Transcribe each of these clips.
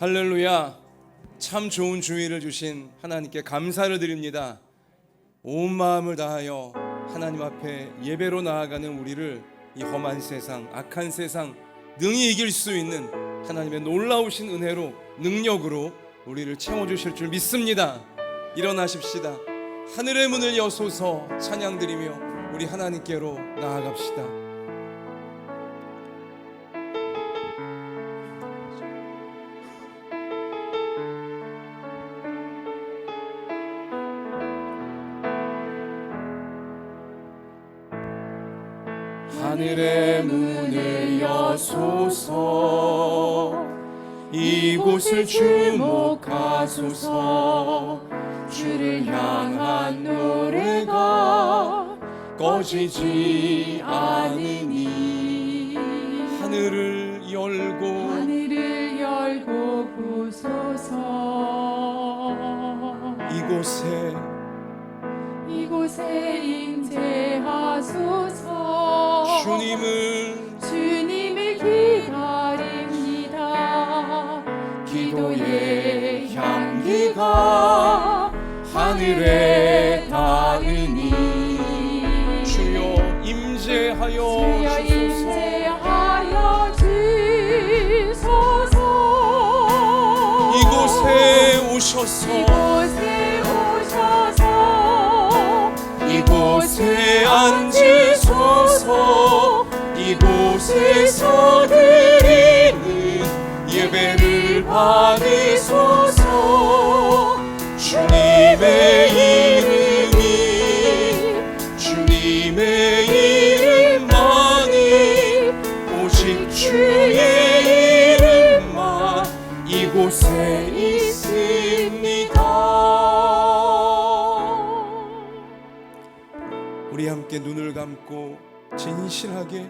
할렐루야. 참 좋은 주의를 주신 하나님께 감사를 드립니다. 온 마음을 다하여 하나님 앞에 예배로 나아가는 우리를 이 험한 세상, 악한 세상 능히 이길 수 있는 하나님의 놀라우신 은혜로, 능력으로 우리를 채워주실 줄 믿습니다. 일어나십시다. 하늘의 문을 여소서 찬양드리며 우리 하나님께로 나아갑시다. 하늘의 문을 여소서, 이곳을 주목하소서. 주를 향한 노래가 꺼지지 않으니 하늘을 열고 보소서. 이곳에 임재하소서. 주님을 기다립니다. 기도의 향기가 하늘에 닿으니 주여 임재하여 주소서. 이곳에 오셔서 이곳에 앉으소서. 이곳에서 드리는 예배를 받으소서. 주님의 이름만이, 오직 주의 이름만 이곳에 있습니다. 우리 함께 눈을 감고 진실하게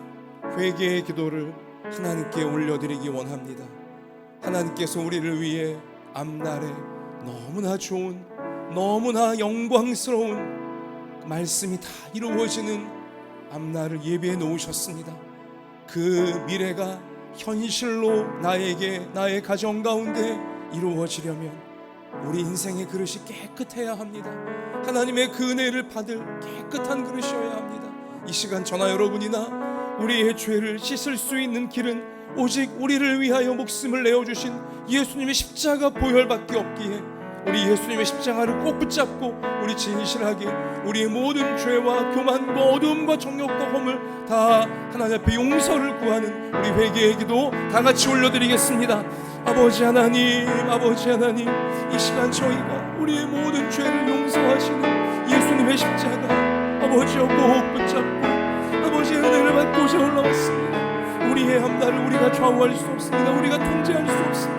회개의 기도를 하나님께 올려드리기 원합니다. 하나님께서 우리를 위해 앞날에 너무나 좋은, 너무나 영광스러운 말씀이 다 이루어지는 앞날을 예비해 놓으셨습니다. 그 미래가 현실로 나의 가정 가운데 이루어지려면 우리 인생의 그릇이 깨끗해야 합니다. 하나님의 그 은혜를 받을 깨끗한 그릇이어야 합니다. 이 시간 저나 여러분이나 우리의 죄를 씻을 수 있는 길은 오직 우리를 위하여 목숨을 내어주신 예수님의 십자가 보혈밖에 없기에 우리 예수님의 십자가를 꼭 붙잡고 우리 진실하게 우리의 모든 죄와 교만과 어두움과 정욕과 허물 다 하나님 앞에 용서를 구하는 우리 회개의 기도 다 같이 올려드리겠습니다. 아버지 하나님, 이 시간 저희가 우리의 모든 죄를 용서하시는 예수님의 십자가 아버지여 꼭 붙잡고 아버지의 은혜를 받고자 올라왔습니다. 우리의 앞날을 우리가 좌우할 수 없습니다. 우리가 통제할 수 없습니다.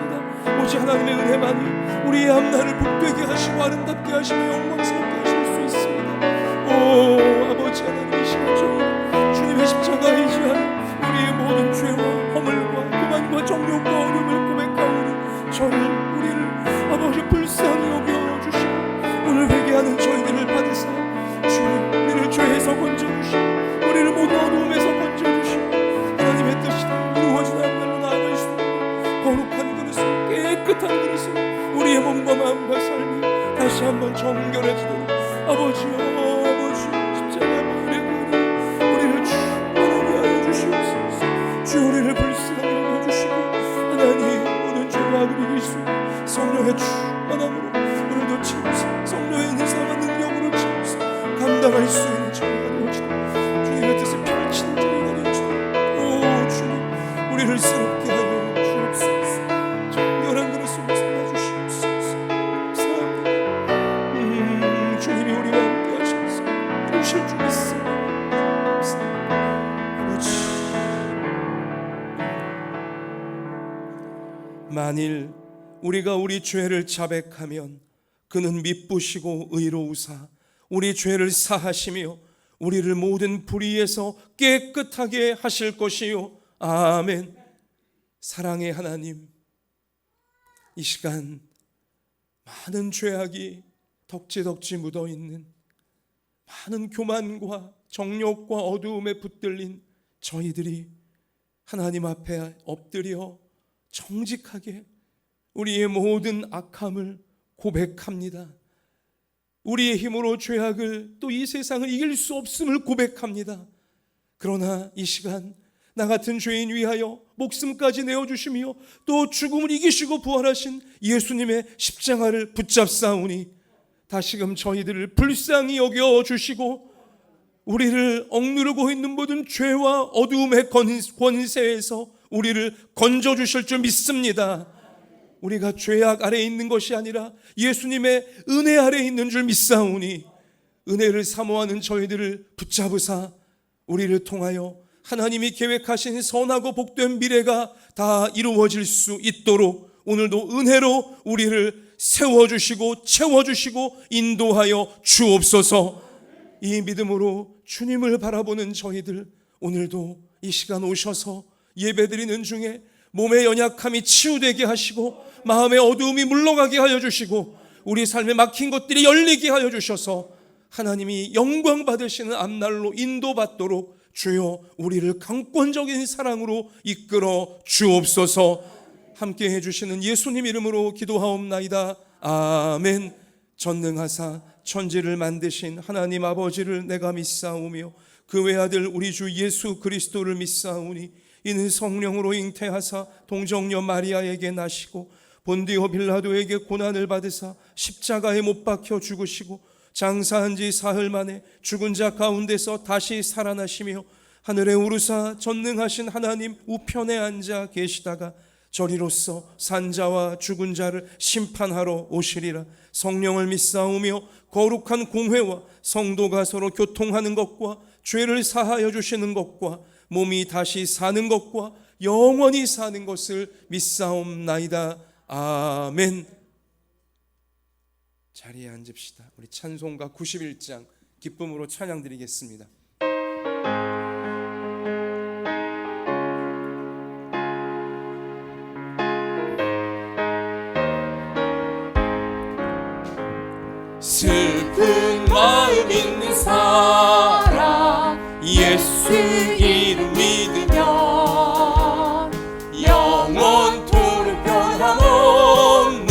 오직 하나님의 은혜만이 우리의 앞날을 복되게 하시고 아름답게 하시고 영광스럽게 하실 수 있습니다. 오 아버지 하나님, 이 시간 저희 주님의 십자가에 의지하는 우리의 모든 죄와 허물과 교만과 정욕과 어려움을 고백하오니 우리를 아버지 불쌍히 여겨주시고 오늘 회개하는 저희들을 받으사 주님 우리를 죄에서 건져주시고 우리를 모두 어두움에서 건져주시고 하나님의 뜻이 이루어지는 앞날로 나아갈 수 있는 거룩한 그릇을, 깨끗한 그릇을 우리의 몸과 마음과 삶이 다시 한번 정결해지도록 아버지여, 십자가 보혈의 은혜 우리를 충만하게 하여 주시옵소서. 주 우리를 불쌍히 여겨주시고 하나님 모든 죄와 악을 이길 수 있는 성령의 충만함으로 오늘도 채우소. 성령의 인사와 능력으로 채우소. 감당할 수 있는 저희가 되어지도록 주님의 뜻을 펼치는 저희가 되어지도록 오 주님 우리를 새롭게 하여 주옵소서. 정결한 그릇으로 삼아주시옵소서. 감사합니다. 주님이 우리와 함께 하셔서 이루실 줄 믿습니다. 감사합니다. 아버지, 만일 우리가 우리 죄를 자백하면 그는 미쁘시고 의로우사 우리 죄를 사하시며 우리를 모든 불의에서 깨끗하게 하실 것이요. 아멘. 사랑의 하나님, 이 시간 많은 죄악이 덕지덕지 묻어있는 많은 교만과 정욕과 어두움에 붙들린 저희들이 하나님 앞에 엎드려 정직하게 우리의 모든 악함을 고백합니다. 우리의 힘으로 죄악을 또 이 세상을 이길 수 없음을 고백합니다. 그러나 이 시간 나 같은 죄인 위하여 목숨까지 내어주시며 또 죽음을 이기시고 부활하신 예수님의 십자가를 붙잡사오니 다시금 저희들을 불쌍히 여겨주시고 우리를 억누르고 있는 모든 죄와 어두움의 권세에서 우리를 건져주실 줄 믿습니다. 우리가 죄악 아래에 있는 것이 아니라 예수님의 은혜 아래에 있는 줄 믿사오니 은혜를 사모하는 저희들을 붙잡으사 우리를 통하여 하나님이 계획하신 선하고 복된 미래가 다 이루어질 수 있도록 오늘도 은혜로 우리를 세워주시고 채워주시고 인도하여 주옵소서. 이 믿음으로 주님을 바라보는 저희들 오늘도 이 시간 오셔서 예배드리는 중에 몸의 연약함이 치유되게 하시고 마음의 어두움이 물러가게 하여 주시고 우리 삶에 막힌 것들이 열리게 하여 주셔서 하나님이 영광 받으시는 앞날로 인도받도록 주여 우리를 강권적인 사랑으로 이끌어 주옵소서. 함께 해주시는 예수님 이름으로 기도하옵나이다. 아멘. 전능하사 천지를 만드신 하나님 아버지를 내가 믿사오며 그 외아들 우리 주 예수 그리스도를 믿사오니 이는 성령으로 잉태하사 동정녀 마리아에게 나시고 본디오 빌라도에게 고난을 받으사 십자가에 못 박혀 죽으시고 장사한 지 사흘 만에 죽은 자 가운데서 다시 살아나시며 하늘에 오르사 전능하신 하나님 우편에 앉아 계시다가 저리로서 산자와 죽은 자를 심판하러 오시리라. 성령을 믿사오며 거룩한 공회와 성도가 서로 교통하는 것과 죄를 사하여 주시는 것과 몸이 다시 사는 것과 영원히 사는 것을 믿사옵나이다. 아멘. 자리에 앉읍시다. 우리 찬송가 91장 기쁨으로 찬양 드리겠습니다. 슬픈 마음 있는 사람 예수 이름 믿으면 영원토록 변함없는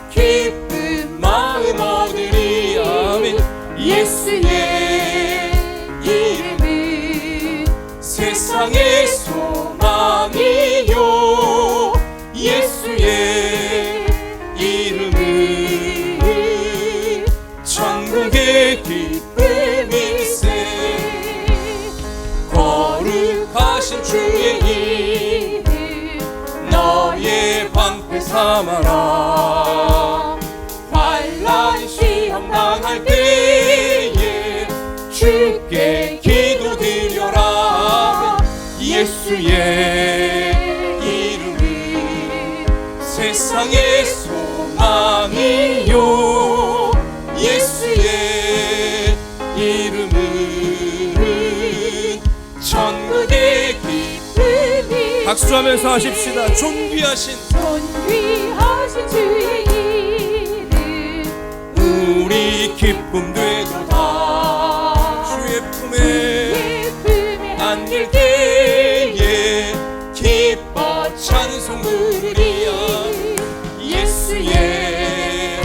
기쁜 마음 얻으리. 아멘. 예수의 이름은 세상의 소망이요 예수의 이름은 천국의 기쁨일세. 거룩하신 주의 이름 너의 방패 삼아라. 환난 시험 당할 때에 주께 기도드려라. 예수의 이름은 세상의 소망이요 예수의 이름은 천국의 기쁨이. 박수하면서 하십시다. 존귀하신 주의 이름 우리 기쁨 되도다. 주의 품에 안길 때에 기뻐 찬송 부르리야. 예수의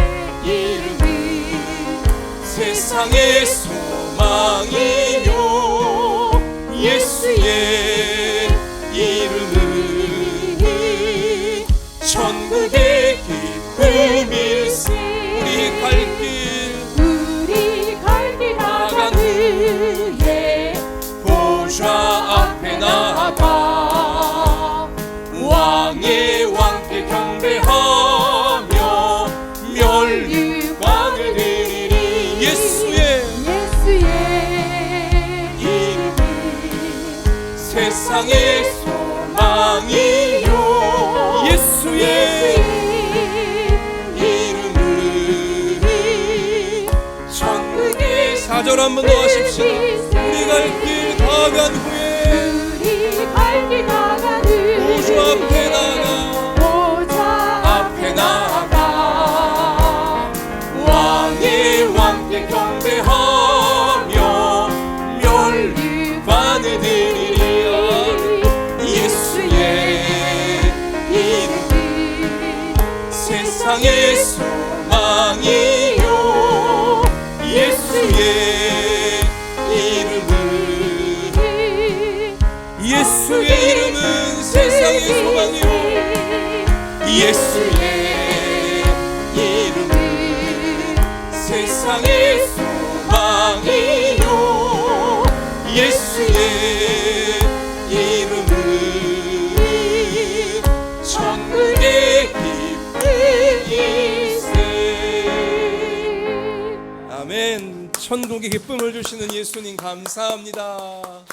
세상의 소망이요 예수의 이름은 천국의 기쁨일세. 우리 갈 길 나간 후에 보좌 앞에 나아가 왕의 왕께 경배하며 멸류관을 드리리. 예수의 이름은 세상의 소망이요 예수의 이름은 세상의 소망이요 예수의 이름은 세상의 소망이요 예수의 이름은 세상의 소망이요 예수의 이름은 천국의 기쁨이세. 아멘. 천국의 기쁨을 주시는 예수님 감사합니다.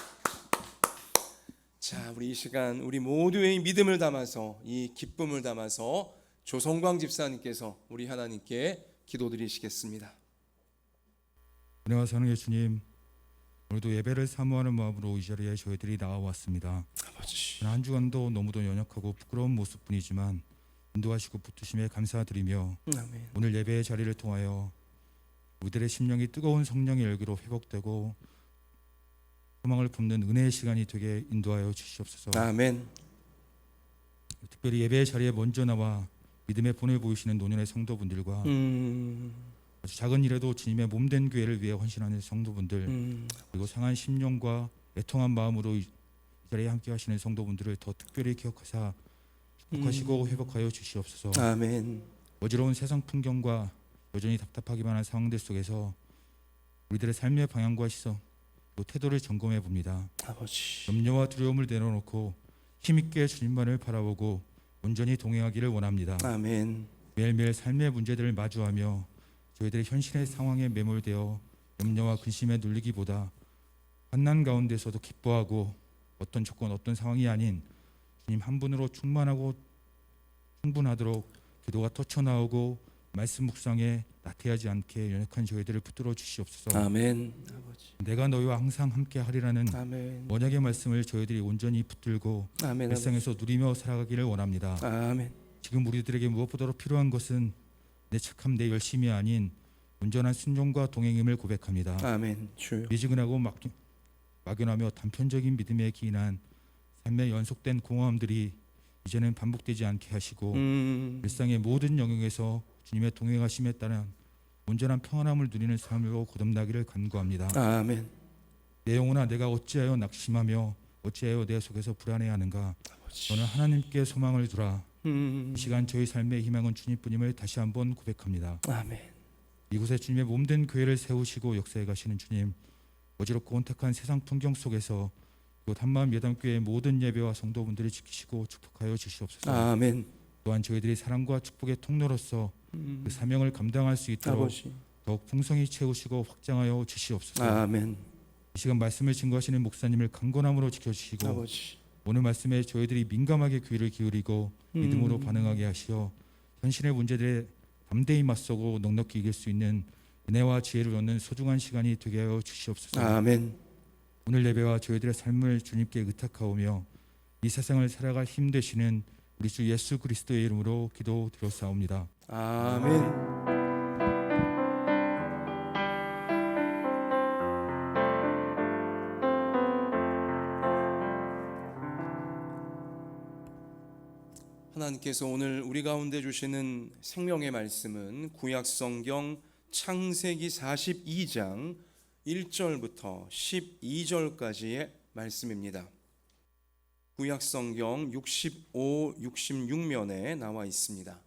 자, 우리 이 시간 우리 모두의 믿음을 담아서 이 기쁨을 담아서 조성광 집사님께서 우리 하나님께 기도드리시겠습니다. 은혜와 사랑의 주님, 오늘도 예배를 사모하는 마음으로 이 자리에 저희들이 나와왔습니다. 아버지, 한 주간도 너무도 연약하고 부끄러운 모습뿐이지만 인도하시고 붙드심에 감사드리며 아멘. 오늘 예배의 자리를 통하여 우리들의 심령이 뜨거운 성령의 열기로 회복되고 소망을 품는 은혜의 시간이 되게 인도하여 주시옵소서. 아멘. 특별히 예배의 자리에 먼저 나와 믿음의 본을 보이시는 노년의 성도분들과 아주 작은 일에도 주님의 몸된 교회를 위해 헌신하는 성도분들, 그리고 상한 심령과 애통한 마음으로 이 자리에 함께 하시는 성도분들을 더 특별히 기억하사 축복하시고 회복하여 주시옵소서. 아멘. 어지러운 세상 풍경과 여전히 답답하기만 한 상황들 속에서 우리들의 삶의 방향과 시선 또 태도를 점검해 봅니다. 아버지, 염려와 두려움을 내려놓고 힘있게 주님만을 바라보고 온전히 동행하기를 원합니다. 아멘. 매일매일 삶의 문제들을 마주하며 저희들의 현실의 상황에 매몰되어 염려와 근심에 눌리기보다 환난 가운데서도 기뻐하고 어떤 조건 어떤 상황이 아닌 주님 한 분으로 충만하고 충분하도록 기도가 터쳐나오고 말씀 묵상에 나태하지 않게 연약한 저희들을 붙들어 주시옵소서. 아멘. 아버지, 내가 너희와 항상 함께 하리라는 아멘. 언약의 말씀을 저희들이 온전히 붙들고 아멘. 일상에서 누리며 살아가기를 원합니다. 아멘. 지금 우리들에게 무엇보다도 필요한 것은 내 착함 내 열심이 아닌 온전한 순종과 동행임을 고백합니다. 아멘. 주여. 미지근하고 막연하며 단편적인 믿음에 기인한 삶의 연속된 공허함들이 이제는 반복되지 않게 하시고 일상의 모든 영역에서 주님의 동행하심에 따른 온전한 평안함을 누리는 삶으로 거듭나기를 간구합니다. 아멘. 내 영혼아 내가 어찌하여 낙심하며 어찌하여 내 속에서 불안해하는가. 너는 하나님께 소망을 두라. 이 시간 저희 삶의 희망은 주님뿐임을 다시 한번 고백합니다. 아멘. 이곳에 주님의 몸된 교회를 세우시고 역사해 가시는 주님, 어지럽고 혼탁한 세상 풍경 속에서 이곳 한마음 예담교회의 모든 예배와 성도분들을 지키시고 축복하여 주시옵소서. 아멘. 또한 저희들이 사랑과 축복의 통로로서 그 사명을 감당할 수 있도록 아버지. 더욱 풍성히 채우시고 확장하여 주시옵소서. 아멘. 이 시간 말씀을 증거하시는 목사님을 강건함으로 지켜주시고 아버지. 오늘 말씀에 저희들이 민감하게 귀를 기울이고 믿음으로 반응하게 하시어 현실의 문제들에 담대히 맞서고 넉넉히 이길 수 있는 은혜와 지혜를 얻는 소중한 시간이 되게 하여 주시옵소서. 아멘. 오늘 예배와 저희들의 삶을 주님께 의탁하오며 이 세상을 살아갈 힘 되시는 우리 주 예수 그리스도의 이름으로 기도드렸사옵니다. 아멘. 하나님께서 오늘 우리 가운데 주시는 생명의 말씀은 구약성경 창세기 42장 1절부터 12절까지의 말씀입니다. 구약성경 65, 66면에 나와 있습니다.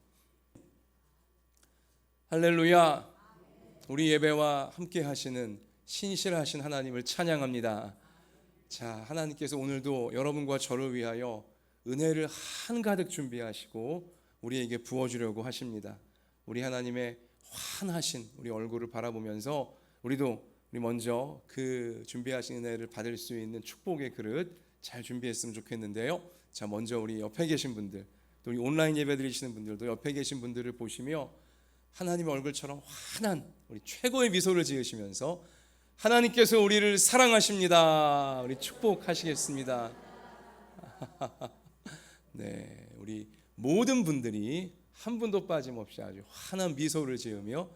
할렐루야. 우리 예배와 함께 하시는 신실하신 하나님을 찬양합니다. 자, 하나님께서 오늘도 여러분과 저를 위하여 은혜를 한가득 준비하시고 우리에게 부어주려고 하십니다. 우리 하나님의 환하신 우리 얼굴을 바라보면서 우리 먼저 그 준비하신 은혜를 받을 수 있는 축복의 그릇 잘 준비했으면 좋겠는데요. 자, 먼저 우리 옆에 계신 분들, 또 우리 온라인 예배 드리시는 분들도 옆에 계신 분들을 보시며 하나님의 얼굴처럼 환한 우리 최고의 미소를 지으시면서 하나님께서 우리를 사랑하십니다. 우리 축복하시겠습니다. 네, 우리 모든 분들이 한 분도 빠짐없이 아주 환한 미소를 지으며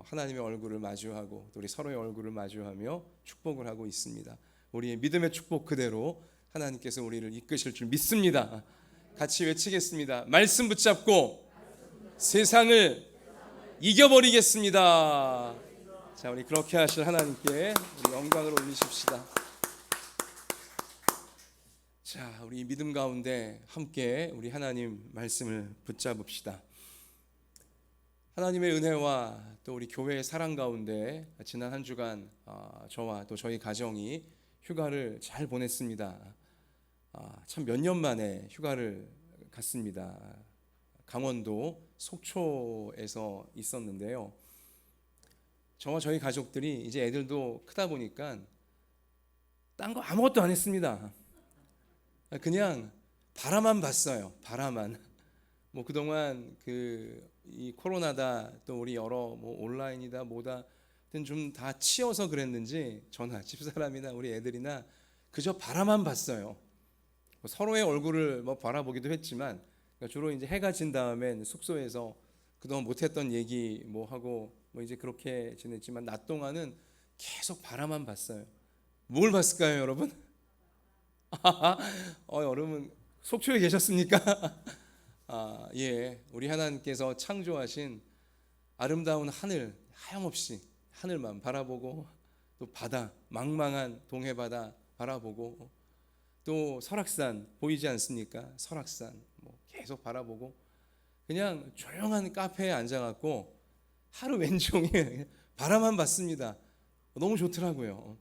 하나님의 얼굴을 마주하고 또 우리 서로의 얼굴을 마주하며 축복을 하고 있습니다. 우리의 믿음의 축복 그대로 하나님께서 우리를 이끄실 줄 믿습니다. 같이 외치겠습니다. 말씀 붙잡고 세상을 이겨버리겠습니다. 자, 우리 그렇게 하실 하나님께 우리 영광을 올리십시다. 자, 우리 믿음 가운데 함께 우리 하나님 말씀을 붙잡읍시다. 하나님의 은혜와 또 우리 교회의 사랑 가운데 지난 한 주간 저와 또 저희 가정이 휴가를 잘 보냈습니다. 참 몇 년 만에 휴가를 갔습니다. 강원도 속초에서 있었는데요. 저와 저희 가족들이 이제 애들도 크다 보니까 딴 거 아무것도 안 했습니다. 그냥 바라만 봤어요. 바라만. 뭐 그동안 이 코로나다 또 우리 여러 뭐 온라인이다 뭐다 좀 다 치여서 그랬는지 저나 집사람이나 우리 애들이나 그저 바라만 봤어요. 서로의 얼굴을 뭐 바라보기도 했지만 주로 이제 해가 진 다음엔 숙소에서 그동안 못했던 얘기 뭐 하고 뭐 이제 그렇게 지냈지만 낮 동안은 계속 바라만 봤어요. 뭘 봤을까요, 여러분? 여러분 속초에 계셨습니까? 예, 우리 하나님께서 창조하신 아름다운 하늘, 하염없이 하늘만 바라보고 또 바다, 망망한 동해 바다 바라보고 또 설악산 보이지 않습니까? 설악산 뭐 계속 바라보고 그냥 조용한 카페에 앉아갖고 하루 왼종일 바라만 봤습니다. 너무 좋더라고요.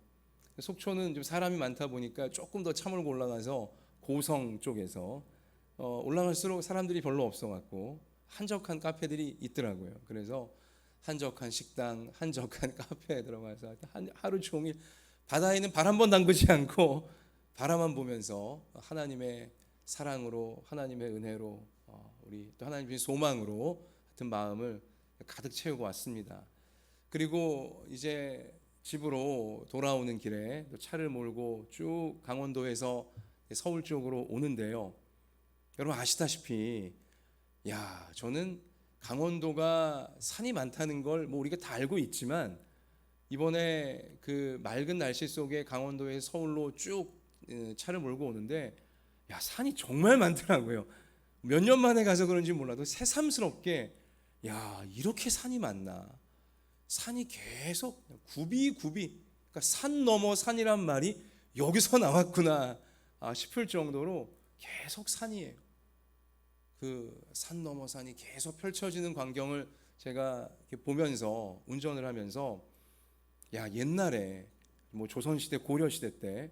속초는 좀 사람이 많다 보니까 조금 더 차 몰고 올라가서 고성 쪽에서 올라갈수록 사람들이 별로 없어갖고 한적한 카페들이 있더라고요. 그래서 한적한 식당, 한적한 카페에 들어가서 하루 종일 바다에는 발 한 번 담그지 않고 바라만 보면서 하나님의 사랑으로, 하나님의 은혜로, 우리 또 하나님의 소망으로 같은 마음을 가득 채우고 왔습니다. 그리고 이제 집으로 돌아오는 길에 또 차를 몰고 쭉 강원도에서 서울 쪽으로 오는데요. 여러분 아시다시피 저는 강원도가 산이 많다는 걸 뭐 우리가 다 알고 있지만 이번에 그 맑은 날씨 속에 강원도에 서울로 쭉 차를 몰고 오는데 산이 정말 많더라고요. 몇 년 만에 가서 그런지 몰라도 새삼스럽게 이렇게 산이 많나. 산이 계속 굽이 그러니까 산 넘어 산이란 말이 여기서 나왔구나 싶을 정도로 계속 산이에요. 그 산 넘어 산이 계속 펼쳐지는 광경을 제가 이렇게 보면서 운전을 하면서 옛날에 뭐 조선시대 고려시대 때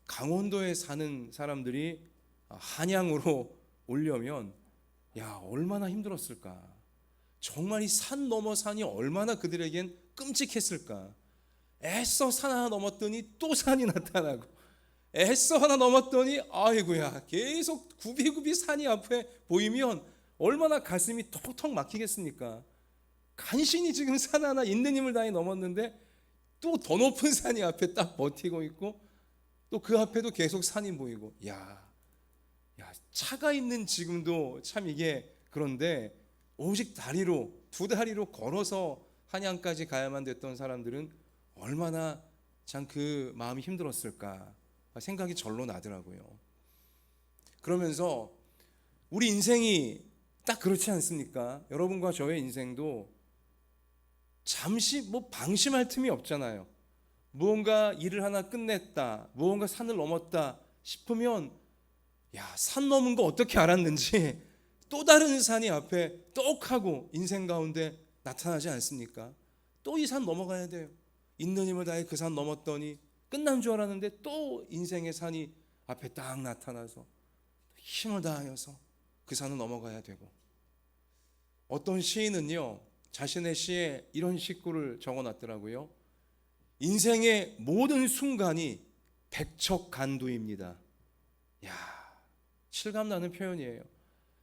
강원도에 사는 사람들이 한양으로 오려면 얼마나 힘들었을까. 정말 이 산 넘어 산이 얼마나 그들에겐 끔찍했을까. 애써 산 하나 넘었더니 또 산이 나타나고 애써 하나 넘었더니 아이고야 계속 굽이굽이 산이 앞에 보이면 얼마나 가슴이 턱턱 막히겠습니까. 간신히 지금 산 하나 있는 힘을 다해 넘었는데 또 더 높은 산이 앞에 딱 버티고 있고 또 그 앞에도 계속 산이 보이고 차가 있는 지금도 참 이게 그런데 오직 두 다리로 걸어서 한양까지 가야만 됐던 사람들은 얼마나 참 그 마음이 힘들었을까 생각이 절로 나더라고요. 그러면서 우리 인생이 딱 그렇지 않습니까? 여러분과 저의 인생도 잠시 뭐 방심할 틈이 없잖아요. 무언가 일을 하나 끝냈다, 무언가 산을 넘었다 싶으면 산 넘은 거 어떻게 알았는지 또 다른 산이 앞에 떡하고 인생 가운데 나타나지 않습니까? 또 이 산 넘어가야 돼요. 있는 힘을 다해 그 산 넘었더니 끝난 줄 알았는데 또 인생의 산이 앞에 딱 나타나서 힘을 다하여서 그 산을 넘어가야 되고, 어떤 시인은요 자신의 시에 이런 식구를 적어놨더라고요. 인생의 모든 순간이 백척간두입니다. 실감나는 표현이에요.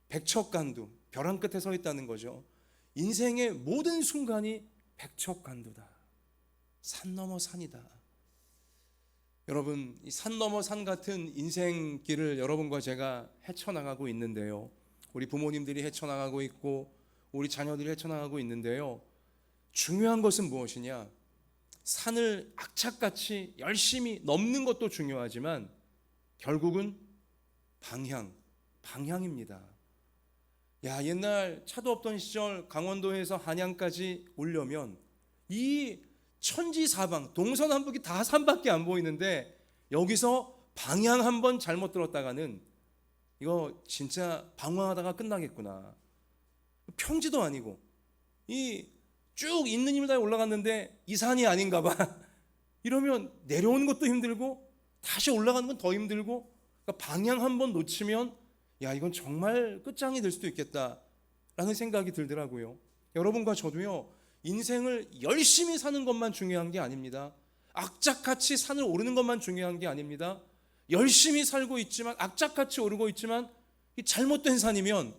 백척간두, 벼랑 끝에 서 있다는 거죠. 인생의 모든 순간이 백척간두다. 산 넘어 산이다. 여러분, 이 산 넘어 산 같은 인생길을 여러분과 제가 헤쳐나가고 있는데요. 우리 부모님들이 헤쳐나가고 있고 우리 자녀들이 헤쳐나가고 있는데요. 중요한 것은 무엇이냐? 산을 악착같이 열심히 넘는 것도 중요하지만 결국은 방향입니다. 야, 옛날 차도 없던 시절 강원도에서 한양까지 오려면 이 천지사방 동서남북이 다 산밖에 안 보이는데, 여기서 방향 한번 잘못 들었다가는 이거 진짜 방황하다가 끝나겠구나. 평지도 아니고 이 쭉 있는 힘을 다해 올라갔는데 이 산이 아닌가 봐. 이러면 내려오는 것도 힘들고 다시 올라가는 건 더 힘들고, 그러니까 방향 한번 놓치면 야, 이건 정말 끝장이 될 수도 있겠다라는 생각이 들더라고요. 여러분과 저도요, 인생을 열심히 사는 것만 중요한 게 아닙니다. 악착같이 산을 오르는 것만 중요한 게 아닙니다. 열심히 살고 있지만, 악착같이 오르고 있지만 이 잘못된 산이면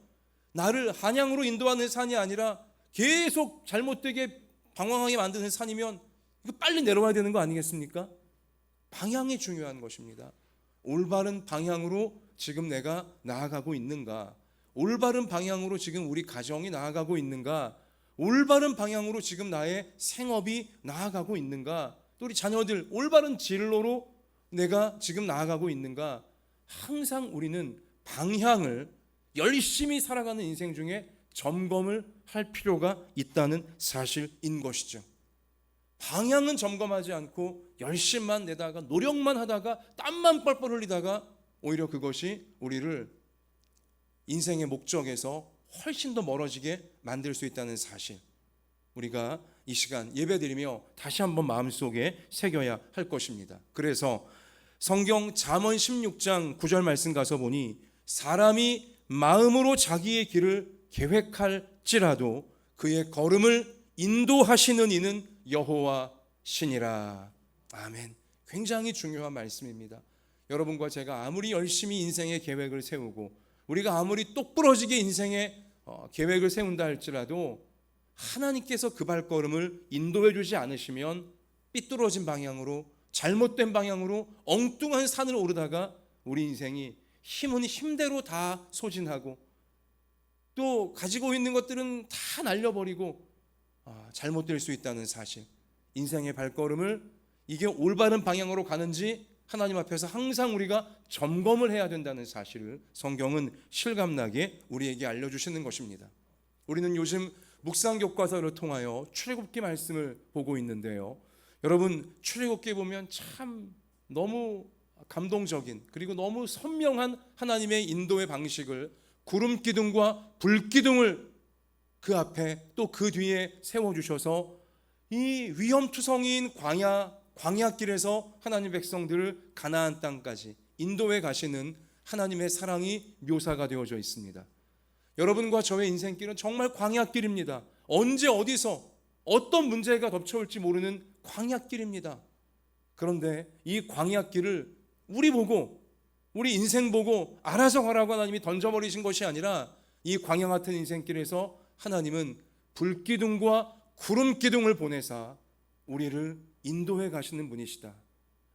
나를 한양으로 인도하는 산이 아니라 계속 잘못되게 방황하게 만드는 산이면 이거 빨리 내려와야 되는 거 아니겠습니까? 방향이 중요한 것입니다. 올바른 방향으로 지금 내가 나아가고 있는가? 올바른 방향으로 지금 우리 가정이 나아가고 있는가? 올바른 방향으로 지금 나의 생업이 나아가고 있는가? 또 우리 자녀들 올바른 진로로 내가 지금 나아가고 있는가? 항상 우리는 방향을 열심히 살아가는 인생 중에 점검을 할 필요가 있다는 사실인 것이죠. 방향은 점검하지 않고 열심만 내다가 노력만 하다가 땀만 뻘뻘 흘리다가 오히려 그것이 우리를 인생의 목적에서 훨씬 더 멀어지게 만들 수 있다는 사실, 우리가 이 시간 예배드리며 다시 한번 마음속에 새겨야 할 것입니다. 그래서 성경 잠언 16장 9절 말씀 가서 보니, 사람이 마음으로 자기의 길을 계획할지라도 그의 걸음을 인도하시는 이는 여호와시니라. 아멘. 굉장히 중요한 말씀입니다. 여러분과 제가 아무리 열심히 인생의 계획을 세우고, 우리가 아무리 똑부러지게 인생의 계획을 세운다 할지라도 하나님께서 그 발걸음을 인도해 주지 않으시면 삐뚤어진 방향으로, 잘못된 방향으로 엉뚱한 산을 오르다가 우리 인생이 힘은 힘대로 다 소진하고 또 가지고 있는 것들은 다 날려버리고 잘못될 수 있다는 사실, 인생의 발걸음을 이게 올바른 방향으로 가는지 하나님 앞에서 항상 우리가 점검을 해야 된다는 사실을 성경은 실감나게 우리에게 알려주시는 것입니다. 우리는 요즘 묵상교과서를 통하여 출애굽기 말씀을 보고 있는데요, 여러분 출애굽기 보면 참 너무 감동적인, 그리고 너무 선명한 하나님의 인도의 방식을, 구름 기둥과 불 기둥을 그 앞에 또 그 뒤에 세워주셔서 이 위험투성이인 광야길에서 하나님 백성들을 가나안 땅까지 인도해 가시는 하나님의 사랑이 묘사가 되어져 있습니다. 여러분과 저의 인생길은 정말 광야길입니다. 언제 어디서 어떤 문제가 덮쳐올지 모르는 광야길입니다. 그런데 이 광야길을 우리 인생 보고 알아서 가라고 하나님이 던져버리신 것이 아니라, 이 광야 같은 인생길에서 하나님은 불기둥과 구름기둥을 보내사 우리를 인도해 가시는 분이시다.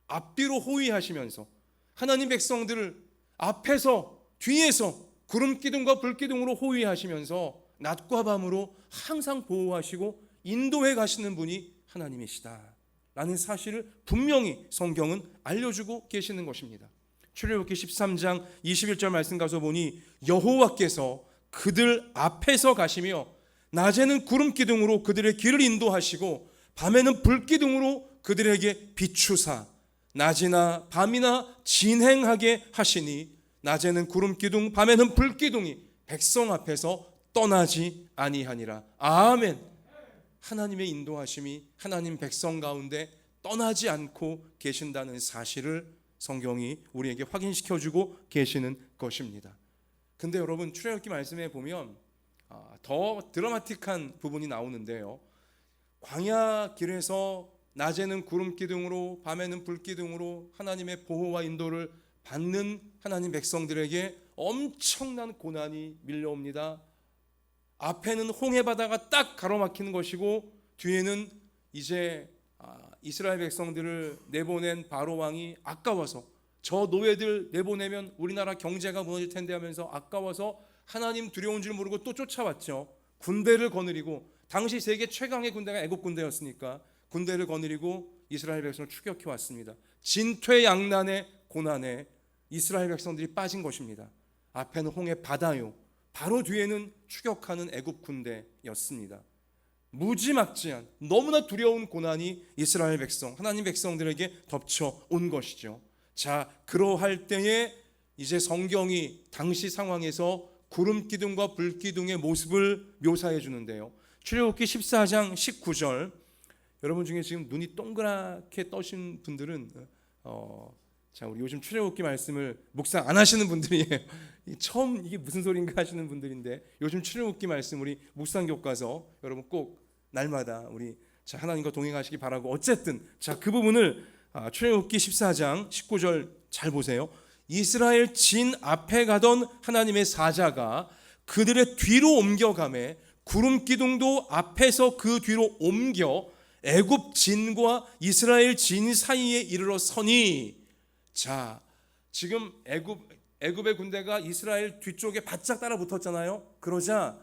앞뒤로 호위하시면서 하나님 백성들을 앞에서 뒤에서 구름기둥과 불기둥으로 호위하시면서 낮과 밤으로 항상 보호하시고 인도해 가시는 분이 하나님이시다 라는 사실을 분명히 성경은 알려주고 계시는 것입니다. 출애굽기 13장 21절 말씀 가서 보니, 여호와께서 그들 앞에서 가시며 낮에는 구름기둥으로 그들의 길을 인도하시고 밤에는 불기둥으로 그들에게 비추사 낮이나 밤이나 진행하게 하시니, 낮에는 구름기둥 밤에는 불기둥이 백성 앞에서 떠나지 아니하니라. 아멘. 하나님의 인도하심이 하나님 백성 가운데 떠나지 않고 계신다는 사실을 성경이 우리에게 확인시켜주고 계시는 것입니다. 근데 여러분 출애굽기 말씀에 보면 더 드라마틱한 부분이 나오는데요, 광야 길에서 낮에는 구름 기둥으로 밤에는 불 기둥으로 하나님의 보호와 인도를 받는 하나님 백성들에게 엄청난 고난이 밀려옵니다. 앞에는 홍해 바다가 딱 가로막히는 것이고, 뒤에는 이제 이스라엘 백성들을 내보낸 바로 왕이 아까워서, 저 노예들 내보내면 우리나라 경제가 무너질 텐데 하면서 아까워서 하나님 두려운 줄 모르고 또 쫓아왔죠. 군대를 거느리고, 당시 세계 최강의 군대가 애국 군대였으니까 군대를 거느리고 이스라엘 백성을 추격해 왔습니다. 진퇴양난의 고난에 이스라엘 백성들이 빠진 것입니다. 앞에는 홍해 바다요, 바로 뒤에는 추격하는 애굽 군대였습니다. 무지막지한 너무나 두려운 고난이 이스라엘 백성, 하나님 백성들에게 덮쳐온 것이죠. 자, 그러할 때에 이제 성경이 당시 상황에서 구름 기둥과 불 기둥의 모습을 묘사해 주는데요. 출애굽기 14장 19절. 여러분 중에 지금 눈이 동그랗게 떠신 분들은 자, 우리 요즘 출애굽기 말씀을 묵상 안 하시는 분들이에요. 처음 이게 무슨 소린가 하시는 분들인데, 요즘 출애굽기 말씀 우리 묵상 교과서 여러분 꼭 날마다 우리 자 하나님과 동행하시기 바라고, 어쨌든 자 그 부분을 출애굽기 14장 19절 잘 보세요. 이스라엘 진 앞에 가던 하나님의 사자가 그들의 뒤로 옮겨가매 구름 기둥도 앞에서 그 뒤로 옮겨 애굽 진과 이스라엘 진 사이에 이르러 서니. 자, 지금 애굽의 군대가 이스라엘 뒤쪽에 바짝 따라 붙었잖아요. 그러자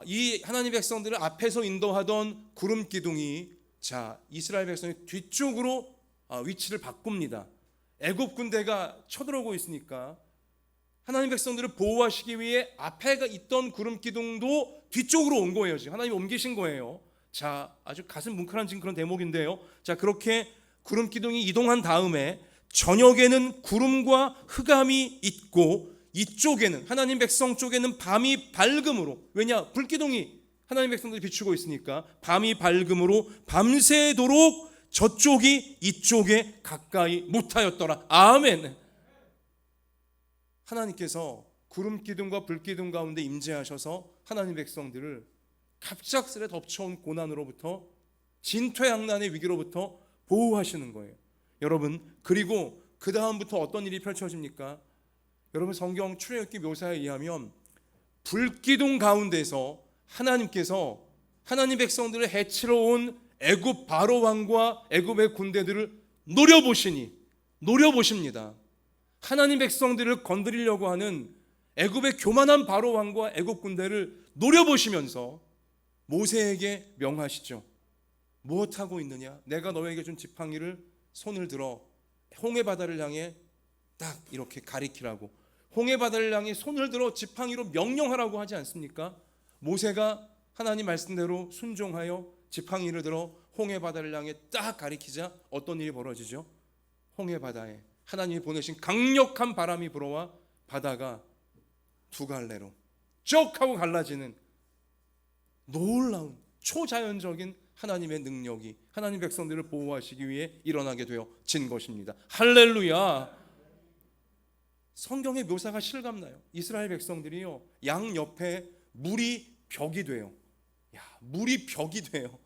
이 하나님 백성들을 앞에서 인도하던 구름 기둥이 자 이스라엘 백성의 뒤쪽으로 위치를 바꿉니다. 애굽 군대가 쳐들어오고 있으니까 하나님 백성들을 보호하시기 위해 앞에 있던 구름 기둥도 뒤쪽으로 온 거예요. 지금 하나님이 옮기신 거예요. 자, 아주 가슴 뭉클한 지금 그런 대목인데요. 자, 그렇게 구름 기둥이 이동한 다음에 저녁에는 구름과 흑암이 있고 이쪽에는 하나님 백성 쪽에는 밤이 밝음으로, 왜냐 불기둥이 하나님 백성들이 비추고 있으니까 밤이 밝음으로 밤새도록 저쪽이 이쪽에 가까이 못하였더라. 아멘. 하나님께서 구름 기둥과 불 기둥 가운데 임재하셔서 하나님 백성들을 갑작스레 덮쳐온 고난으로부터, 진퇴양난의 위기로부터 보호하시는 거예요. 여러분, 그리고 그 다음부터 어떤 일이 펼쳐집니까? 여러분, 성경 출애굽기 묘사에 의하면 불기둥 가운데서 하나님께서 하나님 백성들을 해치러 온 애굽 바로 왕과 애굽의 군대들을 노려보십니다. 하나님 백성들을 건드리려고 하는 애굽의 교만한 바로 왕과 애굽 군대를 노려보시면서 모세에게 명하시죠. 무엇하고 있느냐? 내가 너에게 준 지팡이를 손을 들어 홍해 바다를 향해 딱 이렇게 가리키라고, 홍해 바다를 향해 손을 들어 지팡이로 명령하라고 하지 않습니까? 모세가 하나님 말씀대로 순종하여 지팡이를 들어 홍해 바다를 향해 딱 가리키자 어떤 일이 벌어지죠? 홍해 바다에 하나님이 보내신 강력한 바람이 불어와 바다가 두 갈래로 쩍 하고 갈라지는 놀라운 초자연적인 하나님의 능력이 하나님 백성들을 보호하시기 위해 일어나게 되어진 것입니다. 할렐루야. 성경의 묘사가 실감나요. 이스라엘 백성들이요, 양 옆에 물이 벽이 돼요. 물이 벽이 돼요.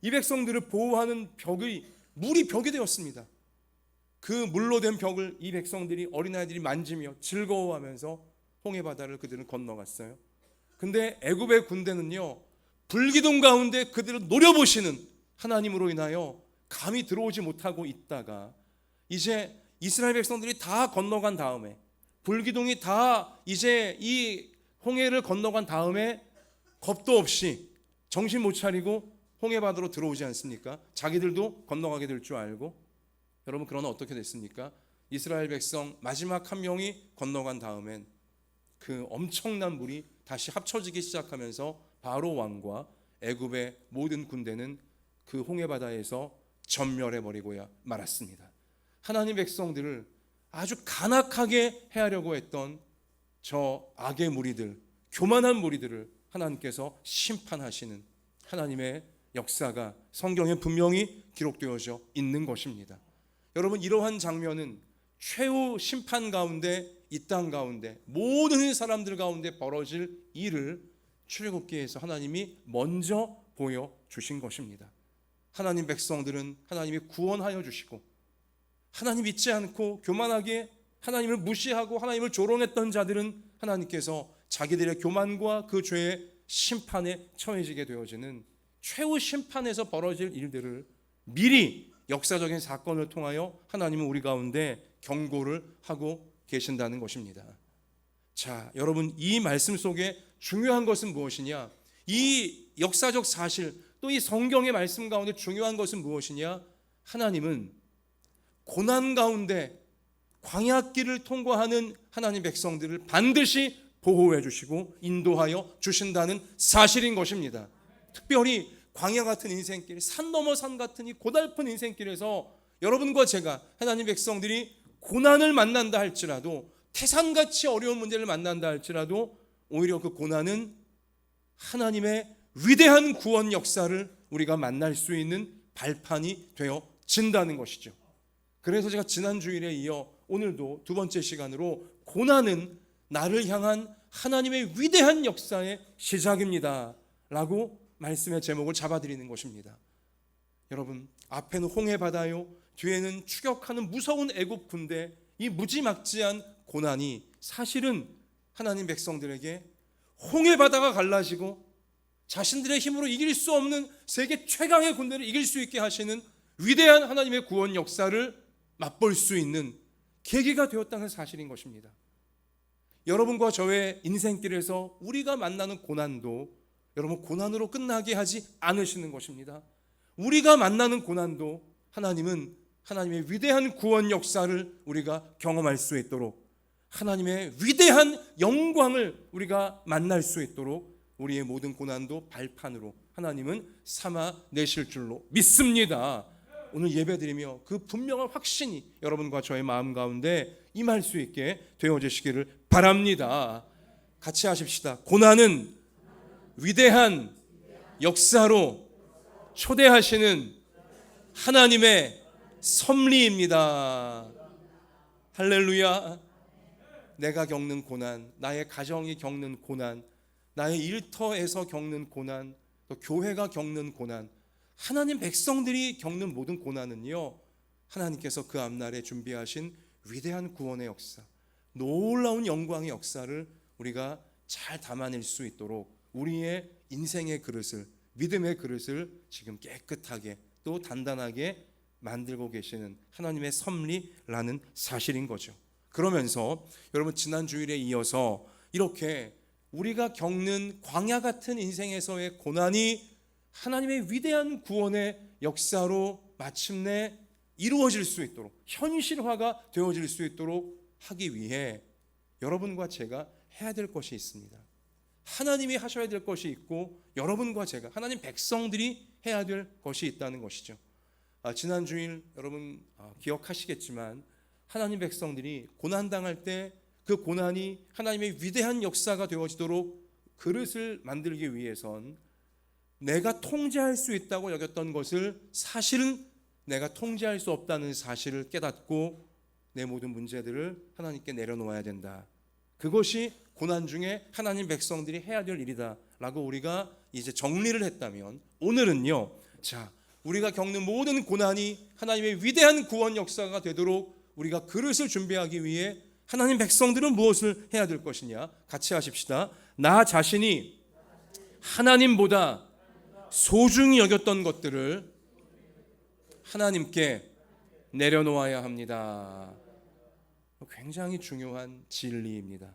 이 백성들을 보호하는 물이 벽이 되었습니다. 그 물로 된 벽을 이 백성들이, 어린아이들이 만지며 즐거워하면서 홍해 바다를 그들은 건너갔어요. 근데 애굽의 군대는요, 불기둥 가운데 그들을 노려보시는 하나님으로 인하여 감히 들어오지 못하고 있다가 이제 이스라엘 백성들이 다 건너간 다음에, 불기둥이 다 이제 이 홍해를 건너간 다음에 겁도 없이 정신 못 차리고 홍해 바다로 들어오지 않습니까? 자기들도 건너가게 될 줄 알고. 여러분, 그러나 어떻게 됐습니까? 이스라엘 백성 마지막 한 명이 건너간 다음엔 그 엄청난 물이 다시 합쳐지기 시작하면서 바로 왕과 애굽의 모든 군대는 그 홍해 바다에서 전멸해 버리고야 말았습니다. 하나님 백성들을 아주 간악하게 해하려고 했던 저 악의 무리들, 교만한 무리들을 하나님께서 심판하시는 하나님의 역사가 성경에 분명히 기록되어져 있는 것입니다. 여러분, 이러한 장면은 최후 심판 가운데, 이 땅 가운데 모든 사람들 가운데 벌어질 일을 출애굽기에서 하나님이 먼저 보여주신 것입니다. 하나님 백성들은 하나님이 구원하여 주시고, 하나님 믿지 않고 교만하게 하나님을 무시하고 하나님을 조롱했던 자들은 하나님께서 자기들의 교만과 그 죄의 심판에 처해지게 되어지는 최후 심판에서 벌어질 일들을 미리 역사적인 사건을 통하여 하나님은 우리 가운데 경고를 하고 계신다는 것입니다. 자, 여러분, 이 말씀 속에 중요한 것은 무엇이냐? 이 역사적 사실, 또 이 성경의 말씀 가운데 중요한 것은 무엇이냐? 하나님은 고난 가운데 광야길을 통과하는 하나님 백성들을 반드시 보호해 주시고 인도하여 주신다는 사실인 것입니다. 특별히 광야 같은 인생길, 산 넘어 산 같은 이 고달픈 인생길에서 여러분과 제가, 하나님 백성들이 고난을 만난다 할지라도, 태산같이 어려운 문제를 만난다 할지라도 오히려 그 고난은 하나님의 위대한 구원 역사를 우리가 만날 수 있는 발판이 되어진다는 것이죠. 그래서 제가 지난 주일에 이어 오늘도 두 번째 시간으로 고난은 나를 향한 하나님의 위대한 역사의 시작입니다 라고 말씀의 제목을 잡아드리는 것입니다. 여러분, 앞에는 홍해 바다요, 뒤에는 추격하는 무서운 애굽 군대, 이 무지막지한 고난이 사실은 하나님 백성들에게 홍해 바다가 갈라지고 자신들의 힘으로 이길 수 없는 세계 최강의 군대를 이길 수 있게 하시는 위대한 하나님의 구원 역사를 맛볼 수 있는 계기가 되었다는 사실인 것입니다. 여러분과 저의 인생길에서 우리가 만나는 고난도 여러분 고난으로 끝나게 하지 않으시는 것입니다. 우리가 만나는 고난도 하나님은 하나님의 위대한 구원 역사를 우리가 경험할 수 있도록, 하나님의 위대한 영광을 우리가 만날 수 있도록 우리의 모든 고난도 발판으로 하나님은 삼아 내실 줄로 믿습니다. 오늘 예배드리며 그 분명한 확신이 여러분과 저의 마음 가운데 임할 수 있게 되어지시기를 바랍니다. 같이 하십시다. 고난은 위대한 역사로 초대하시는 하나님의 섭리입니다. 할렐루야. 내가 겪는 고난, 나의 가정이 겪는 고난, 나의 일터에서 겪는 고난, 또 교회가 겪는 고난, 하나님 백성들이 겪는 모든 고난은요, 하나님께서 그 앞날에 준비하신 위대한 구원의 역사, 놀라운 영광의 역사를 우리가 잘 담아낼 수 있도록 우리의 인생의 그릇을, 믿음의 그릇을 지금 깨끗하게 또 단단하게 만들고 계시는 하나님의 섭리라는 사실인 거죠. 그러면서 여러분, 지난 주일에 이어서 이렇게 우리가 겪는 광야 같은 인생에서의 고난이 하나님의 위대한 구원의 역사로 마침내 이루어질 수 있도록, 현실화가 되어질 수 있도록 하기 위해 여러분과 제가 해야 될 것이 있습니다. 하나님이 하셔야 될 것이 있고 여러분과 제가, 하나님 백성들이 해야 될 것이 있다는 것이죠. 지난 주일 여러분 기억하시겠지만 하나님 백성들이 고난당할 때 그 고난이 하나님의 위대한 역사가 되어지도록 그릇을 만들기 위해선 내가 통제할 수 있다고 여겼던 것을 사실은 내가 통제할 수 없다는 사실을 깨닫고 내 모든 문제들을 하나님께 내려놓아야 된다. 그것이 고난 중에 하나님 백성들이 해야 될 일이다 라고 우리가 이제 정리를 했다면, 오늘은요, 자, 우리가 겪는 모든 고난이 하나님의 위대한 구원 역사가 되도록 우리가 그릇을 준비하기 위해 하나님 백성들은 무엇을 해야 될 것이냐? 같이 하십시다. 나 자신이 하나님보다 소중히 여겼던 것들을 하나님께 내려놓아야 합니다. 굉장히 중요한 진리입니다.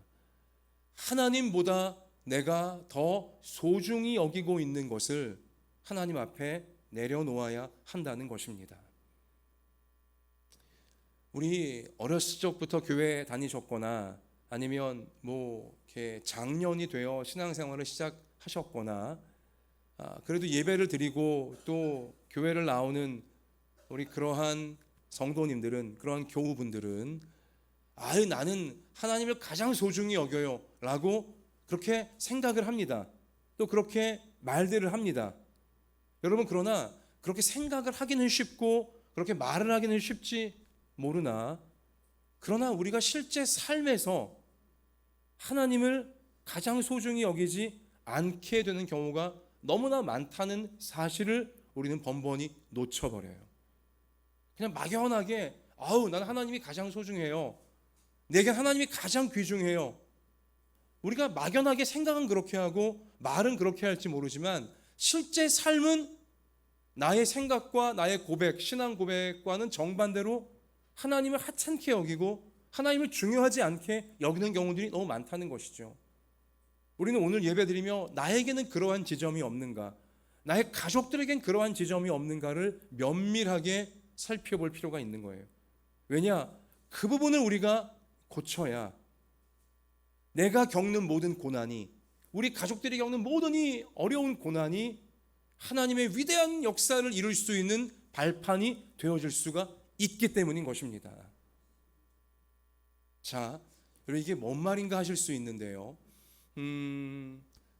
하나님보다 내가 더 소중히 여기고 있는 것을 하나님 앞에 내려놓아야 한다는 것입니다. 우리 어렸을 적부터 교회 다니셨거나 아니면 이렇게 장년이 되어 신앙생활을 시작하셨거나 그래도 예배를 드리고 또 교회를 나오는 우리 그러한 성도님들은, 그러한 교우분들은 나는 하나님을 가장 소중히 여겨요 라고 그렇게 생각을 합니다. 또 그렇게 말들을 합니다. 여러분, 그러나 그렇게 생각을 하기는 쉽고 그렇게 말을 하기는 쉽지 모르나, 그러나 우리가 실제 삶에서 하나님을 가장 소중히 여기지 않게 되는 경우가 너무나 많다는 사실을 우리는 번번이 놓쳐버려요. 그냥 막연하게 나는 하나님이 가장 소중해요, 내겐 하나님이 가장 귀중해요. 우리가 막연하게 생각은 그렇게 하고 말은 그렇게 할지 모르지만 실제 삶은 나의 생각과 나의 고백, 신앙 고백과는 정반대로 하나님을 하찮게 여기고 하나님을 중요하지 않게 여기는 경우들이 너무 많다는 것이죠. 우리는 오늘 예배드리며 나에게는 그러한 지점이 없는가, 나의 가족들에겐 그러한 지점이 없는가를 면밀하게 살펴볼 필요가 있는 거예요. 왜냐? 그 부분을 우리가 고쳐야 내가 겪는 모든 고난이, 우리 가족들이 겪는 모든 이 어려운 고난이 하나님의 위대한 역사를 이룰 수 있는 발판이 되어줄 수가 있기 때문인 것입니다. 자, 여러분 이게 뭔 말인가 하실 수 있는데요.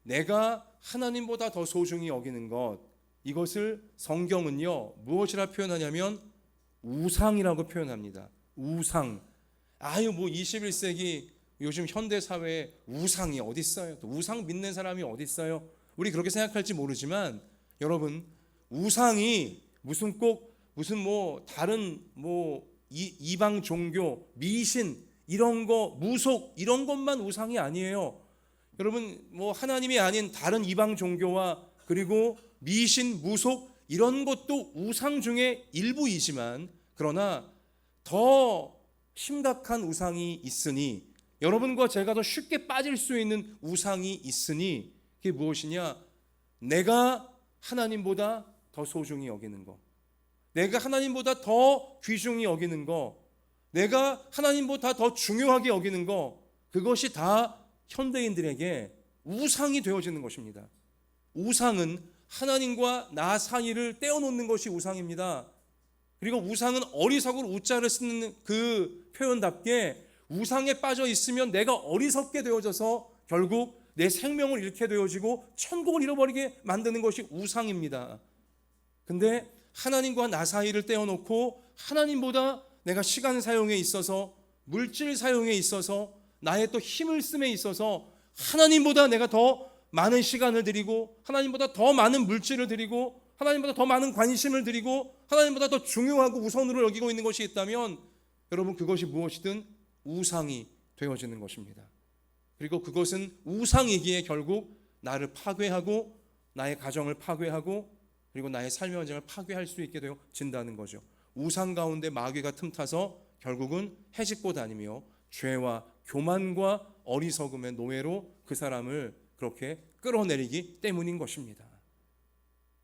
내가 하나님보다 더 소중히 여기는 것, 이것을 성경은요 무엇이라 표현하냐면 우상이라고 표현합니다. 우상. 아유 뭐 21세기 요즘 현대 사회에 우상이 어디 있어요? 또 우상 믿는 사람이 어디 있어요? 우리 그렇게 생각할지 모르지만 여러분, 우상이 무슨 뭐 다른 뭐 이방 종교, 미신 이런 거, 무속 이런 것만 우상이 아니에요. 여러분 뭐 하나님이 아닌 다른 이방 종교와 그리고 미신, 무속 이런 것도 우상 중에 일부이지만, 그러나 더 심각한 우상이 있으니, 여러분과 제가 더 쉽게 빠질 수 있는 우상이 있으니, 그게 무엇이냐? 내가 하나님보다 더 소중히 여기는 거, 내가 하나님보다 더 귀중히 여기는 거, 내가 하나님보다 더 중요하게 여기는 거, 그것이 다 현대인들에게 우상이 되어지는 것입니다. 우상은 하나님과 나 사이를 떼어놓는 것이 우상입니다. 그리고 우상은 어리석을 우자를 쓰는 그 표현답게 우상에 빠져 있으면 내가 어리석게 되어져서 결국 내 생명을 잃게 되어지고 천국을 잃어버리게 만드는 것이 우상입니다. 근데 하나님과 나 사이를 떼어놓고 하나님보다 내가 시간 사용에 있어서, 물질 사용에 있어서, 나의 또 힘을 씀에 있어서 하나님보다 내가 더 많은 시간을 드리고, 하나님보다 더 많은 물질을 드리고, 하나님보다 더 많은 관심을 드리고, 하나님보다 더 중요하고 우선으로 여기고 있는 것이 있다면 여러분, 그것이 무엇이든 우상이 되어지는 것입니다. 그리고 그것은 우상이기에 결국 나를 파괴하고 나의 가정을 파괴하고 그리고 나의 삶의 원장을 파괴할 수 있게 되어진다는 거죠. 우상 가운데 마귀가 틈타서 결국은 해집고 다니며 죄와 교만과 어리석음의 노예로 그 사람을 그렇게 끌어내리기 때문인 것입니다.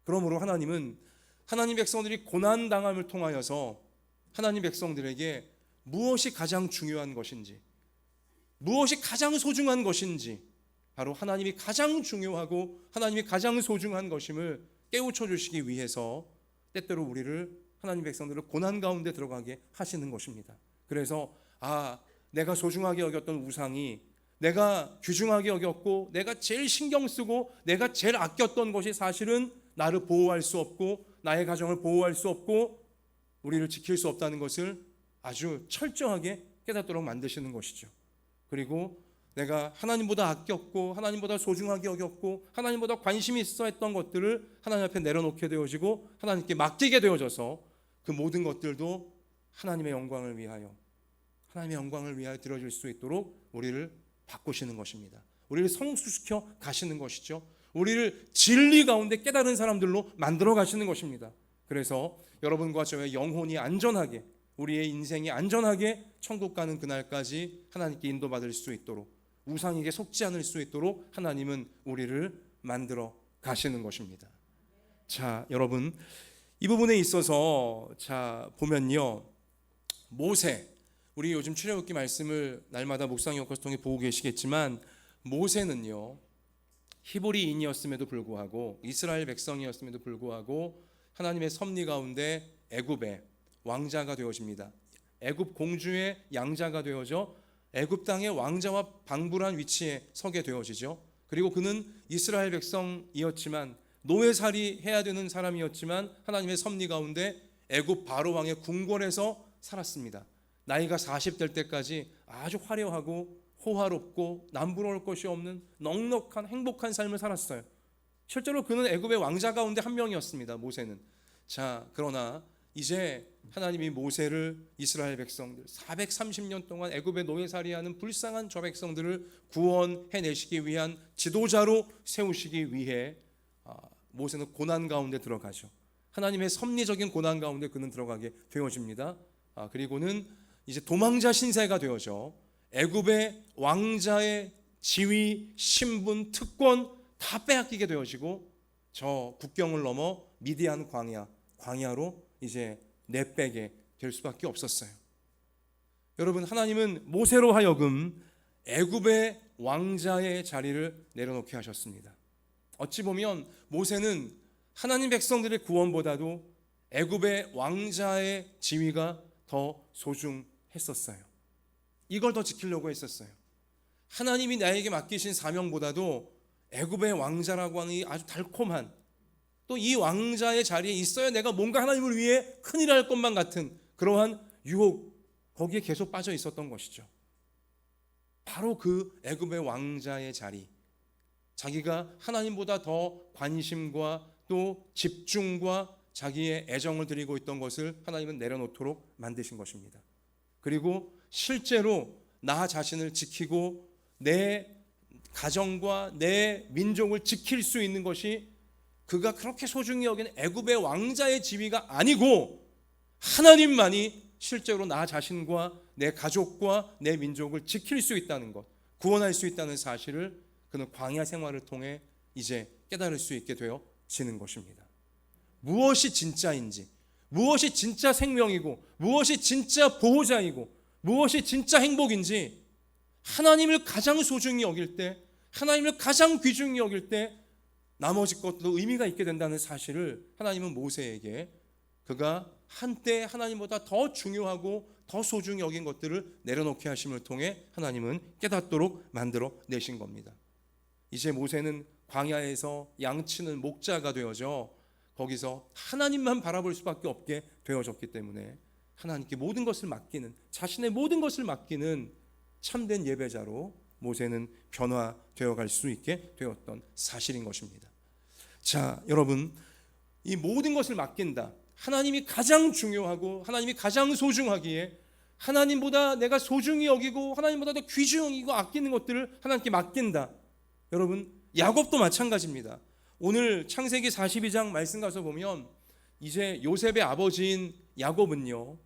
그러므로 하나님은 하나님 백성들이 고난당함을 통하여서 하나님 백성들에게 무엇이 가장 중요한 것인지, 무엇이 가장 소중한 것인지, 바로 하나님이 가장 중요하고 하나님이 가장 소중한 것임을 깨우쳐 주시기 위해서 때때로 우리를, 하나님 백성들을 고난 가운데 들어가게 하시는 것입니다. 그래서 내가 소중하게 여겼던 우상이, 내가 귀중하게 여겼고 내가 제일 신경 쓰고 내가 제일 아꼈던 것이 사실은 나를 보호할 수 없고 나의 가정을 보호할 수 없고 우리를 지킬 수 없다는 것을 아주 철저하게 깨닫도록 만드시는 것이죠. 그리고 내가 하나님보다 아꼈고 하나님보다 소중하게 여겼고 하나님보다 관심이 있어 했던 것들을 하나님 앞에 내려놓게 되어지고 하나님께 맡기게 되어져서 그 모든 것들도 하나님의 영광을 위하여, 하나님의 영광을 위하여 드려질 수 있도록 우리를 바꾸시는 것입니다. 우리를 성숙시켜 가시는 것이죠. 우리를 진리 가운데 깨달은 사람들로 만들어 가시는 것입니다. 그래서 여러분과 저의 영혼이 안전하게, 우리의 인생이 안전하게 천국 가는 그날까지 하나님께 인도받을 수 있도록, 우상에게 속지 않을 수 있도록 하나님은 우리를 만들어 가시는 것입니다. 자, 여러분, 이 부분에 있어서 보면요, 모세, 우리 요즘 출애굽기 말씀을 날마다 묵상 연구를 통해 보고 계시겠지만, 모세는요 히브리인이었음에도 불구하고, 이스라엘 백성이었음에도 불구하고 하나님의 섭리 가운데 애굽의 왕자가 되어집니다. 애굽 공주의 양자가 되어져 애굽 땅의 왕자와 방불한 위치에 서게 되어지죠. 그리고 그는 이스라엘 백성이었지만, 노예살이 해야 되는 사람이었지만 하나님의 섭리 가운데 애굽 바로 왕의 궁궐에서 살았습니다. 나이가 40될 때까지 아주 화려하고 호화롭고 남부러울 것이 없는 넉넉한 행복한 삶을 살았어요. 실제로 그는 애굽의 왕자 가운데 한 명이었습니다. 모세는. 그러나 이제 하나님이 모세를, 이스라엘 백성들 430년 동안 애굽의 노예살이하는 불쌍한 저 백성들을 구원해내시기 위한 지도자로 세우시기 위해 모세는 고난 가운데 들어가죠. 하나님의 섭리적인 고난 가운데 그는 들어가게 되어집니다. 그리고는 이제 도망자 신세가 되어져 애굽의 왕자의 지위, 신분, 특권 다 빼앗기게 되어지고 저 국경을 넘어 미디안 광야로 이제 내빼게 될 수밖에 없었어요. 여러분, 하나님은 모세로 하여금 애굽의 왕자의 자리를 내려놓게 하셨습니다. 어찌 보면 모세는 하나님 백성들의 구원보다도 애굽의 왕자의 지위가 더 소중했었어요. 이걸 더 지키려고 했었어요. 하나님이 나에게 맡기신 사명보다도 애굽의 왕자라고 하는 이 아주 달콤한, 또 이 왕자의 자리에 있어야 내가 뭔가 하나님을 위해 큰일을 할 것만 같은 그러한 유혹, 거기에 계속 빠져 있었던 것이죠. 바로 그 애굽의 왕자의 자리, 자기가 하나님보다 더 관심과 또 집중과 자기의 애정을 드리고 있던 것을 하나님은 내려놓도록 만드신 것입니다. 그리고 실제로 나 자신을 지키고 내 가정과 내 민족을 지킬 수 있는 것이 그가 그렇게 소중히 여기는 애굽의 왕자의 지위가 아니고 하나님만이 실제로 나 자신과 내 가족과 내 민족을 지킬 수 있다는 것, 구원할 수 있다는 사실을 그는 광야 생활을 통해 이제 깨달을 수 있게 되어지는 것입니다. 무엇이 진짜인지, 무엇이 진짜 생명이고, 무엇이 진짜 보호자이고, 무엇이 진짜 행복인지 하나님을 가장 소중히 여길 때, 하나님을 가장 귀중히 여길 때 나머지 것도 의미가 있게 된다는 사실을 하나님은 모세에게 그가 한때 하나님보다 더 중요하고 더 소중히 여긴 것들을 내려놓게 하심을 통해 하나님은 깨닫도록 만들어 내신 겁니다. 이제 모세는 광야에서 양치는 목자가 되어져 거기서 하나님만 바라볼 수밖에 없게 되어졌기 때문에 하나님께 모든 것을 맡기는, 자신의 모든 것을 맡기는 참된 예배자로 모세는 변화되어 갈 수 있게 되었던 사실인 것입니다. 자, 여러분, 이 모든 것을 맡긴다, 하나님이 가장 중요하고 하나님이 가장 소중하기에 하나님보다 내가 소중히 여기고 하나님보다 더 귀중히 여기고 아끼는 것들을 하나님께 맡긴다. 여러분, 야곱도 마찬가지입니다. 오늘 창세기 42장 말씀 가서 보면 이제 요셉의 아버지인 야곱은요,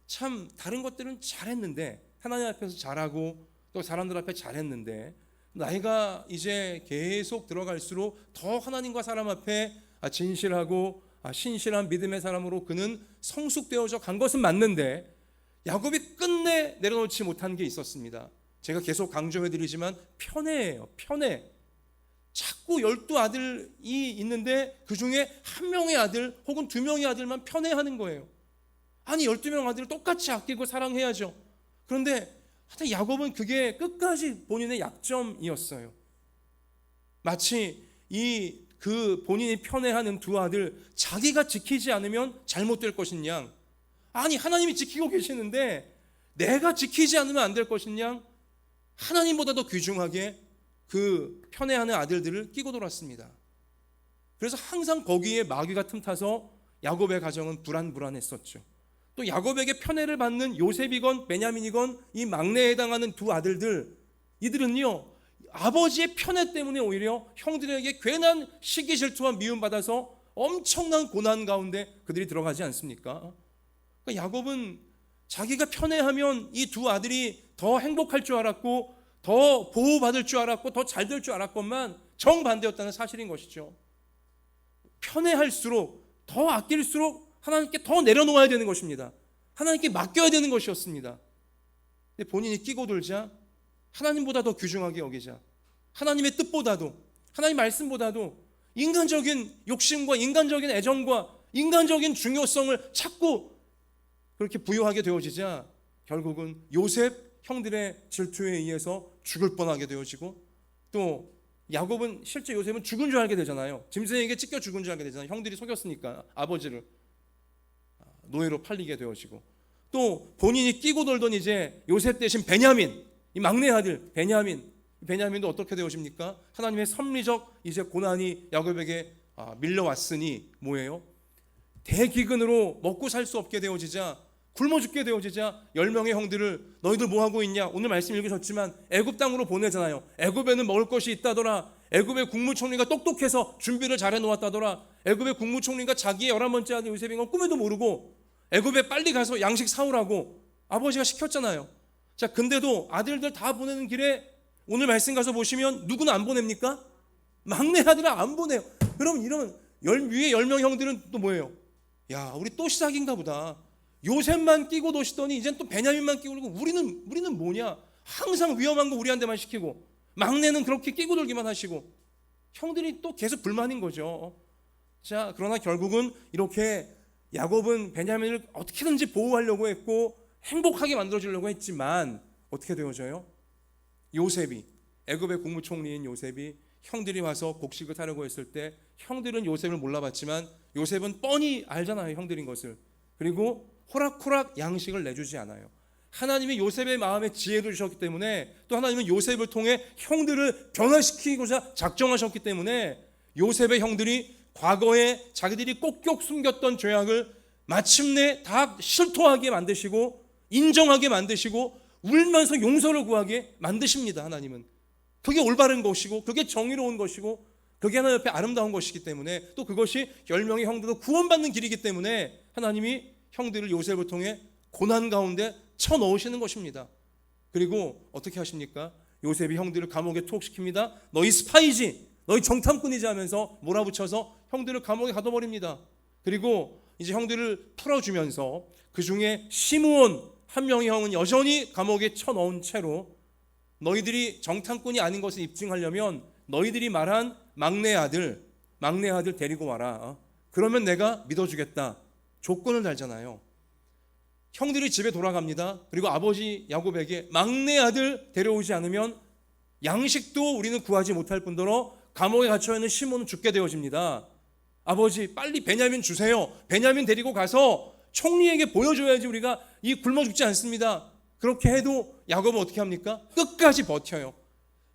참 다른 것들은 잘했는데, 하나님 앞에서 잘하고 또 사람들 앞에 잘했는데, 나이가 이제 계속 들어갈수록 더 하나님과 사람 앞에 진실하고 신실한 믿음의 사람으로 그는 성숙되어져 간 것은 맞는데, 야곱이 끝내 내려놓지 못한 게 있었습니다. 제가 계속 강조해드리지만 편애예요. 편애. 자꾸 12아들이 있는데 그 중에 한 명의 아들 혹은 2명의 아들만 편애하는 거예요. 아니 12명 아들을 똑같이 아끼고 사랑해야죠. 그런데 하여튼 야곱은 그게 끝까지 본인의 약점이었어요. 마치 그 본인이 편애하는 2 아들, 자기가 지키지 않으면 잘못될 것인 양, 아니 하나님이 지키고 계시는데 내가 지키지 않으면 안 될 것인 양, 하나님보다 더 귀중하게 그 편애하는 아들들을 끼고 돌았습니다. 그래서 항상 거기에 마귀가 틈타서 야곱의 가정은 불안했었죠. 또 야곱에게 편애를 받는 요셉이건 베냐민이건 이 막내에 해당하는 2 아들들, 이들은요 아버지의 편애 때문에 오히려 형들에게 괜한 시기 질투와 미움받아서 엄청난 고난 가운데 그들이 들어가지 않습니까? 그러니까 야곱은 자기가 편애하면 이 2 아들이 더 행복할 줄 알았고 더 보호받을 줄 알았고 더 잘 될 줄 알았건만 정반대였다는 사실인 것이죠. 편애할수록, 더 아낄수록 하나님께 더 내려놓아야 되는 것입니다. 하나님께 맡겨야 되는 것이었습니다. 근데 본인이 끼고 돌자 하나님보다 더 귀중하게 여기자, 하나님의 뜻보다도, 하나님 말씀보다도 인간적인 욕심과 인간적인 애정과 인간적인 중요성을 자꾸 그렇게 부여하게 되어지자 결국은 요셉 형들의 질투에 의해서 죽을 뻔하게 되어지고, 또 야곱은 실제 요셉은 죽은 줄 알게 되잖아요. 짐승에게 찢겨 죽은 줄 알게 되잖아요. 형들이 속였으니까 아버지를 노예로 팔리게 되어지고, 또 본인이 끼고 돌던 이제 요셉 대신 베냐민, 이 막내 아들 베냐민도 어떻게 되어집니까? 하나님의 섭리적 이제 고난이 야곱에게 밀려왔으니 뭐예요? 대기근으로 먹고 살 수 없게 되어지자, 굶어 죽게 되어지자 10명의 형들을 너희들 뭐하고 있냐, 오늘 말씀 읽으셨지만 애굽 땅으로 보내잖아요. 애굽에는 먹을 것이 있다더라, 애굽의 국무총리가 똑똑해서 준비를 잘 해놓았다더라, 애굽의 국무총리가 자기의 11번째 아들 요셉인 건 꿈에도 모르고 애굽에 빨리 가서 양식 사오라고 아버지가 시켰잖아요. 자, 근데도 아들들 다 보내는 길에 오늘 말씀 가서 보시면 누구는 안 보냅니까? 막내 아들은 안 보내요. 그럼 이런 위에 10명 형들은 또 뭐예요? 야, 우리 또 시작인가 보다. 요셉만 끼고 도시더니 이젠 또 베냐민만 끼고, 그러고 우리는 뭐냐? 항상 위험한 거 우리한테만 시키고, 막내는 그렇게 끼고 놀기만 하시고 형들이 또 계속 불만인 거죠. 자, 그러나 결국은 이렇게 야곱은 베냐민을 어떻게든지 보호하려고 했고 행복하게 만들어주려고 했지만 어떻게 되어져요? 요셉이, 애굽의 국무총리인 요셉이 형들이 와서 곡식을 타려고 했을 때 형들은 요셉을 몰라봤지만 요셉은 뻔히 알잖아요, 형들인 것을. 그리고 호락호락 양식을 내주지 않아요. 하나님이 요셉의 마음에 지혜를 주셨기 때문에, 또 하나님은 요셉을 통해 형들을 변화시키고자 작정하셨기 때문에 요셉의 형들이 과거에 자기들이 꼭꼭 숨겼던 죄악을 마침내 다 실토하게 만드시고 인정하게 만드시고 울면서 용서를 구하게 만드십니다. 하나님은 그게 올바른 것이고 그게 정의로운 것이고 그게 하나님 옆에 아름다운 것이기 때문에, 또 그것이 10명의 형들도 구원받는 길이기 때문에 하나님이 형들을 요셉을 통해 고난 가운데 쳐넣으시는 것입니다. 그리고 어떻게 하십니까? 요셉이 형들을 감옥에 투옥시킵니다. 너희 스파이지, 너희 정탐꾼이지 하면서 몰아붙여서 형들을 감옥에 가둬버립니다. 그리고 이제 형들을 풀어주면서 그 중에 시므온 한 명의 형은 여전히 감옥에 쳐넣은 채로 너희들이 정탐꾼이 아닌 것을 입증하려면 너희들이 말한 막내 아들 데리고 와라. 그러면 내가 믿어주겠다. 조건을 달잖아요. 형들이 집에 돌아갑니다. 그리고 아버지 야곱에게 막내 아들 데려오지 않으면 양식도 우리는 구하지 못할 뿐더러 감옥에 갇혀있는 시몬은 죽게 되어집니다. 아버지 빨리 베냐민 주세요. 베냐민 데리고 가서 총리에게 보여줘야지 우리가 이 굶어 죽지 않습니다. 그렇게 해도 야곱은 어떻게 합니까? 끝까지 버텨요.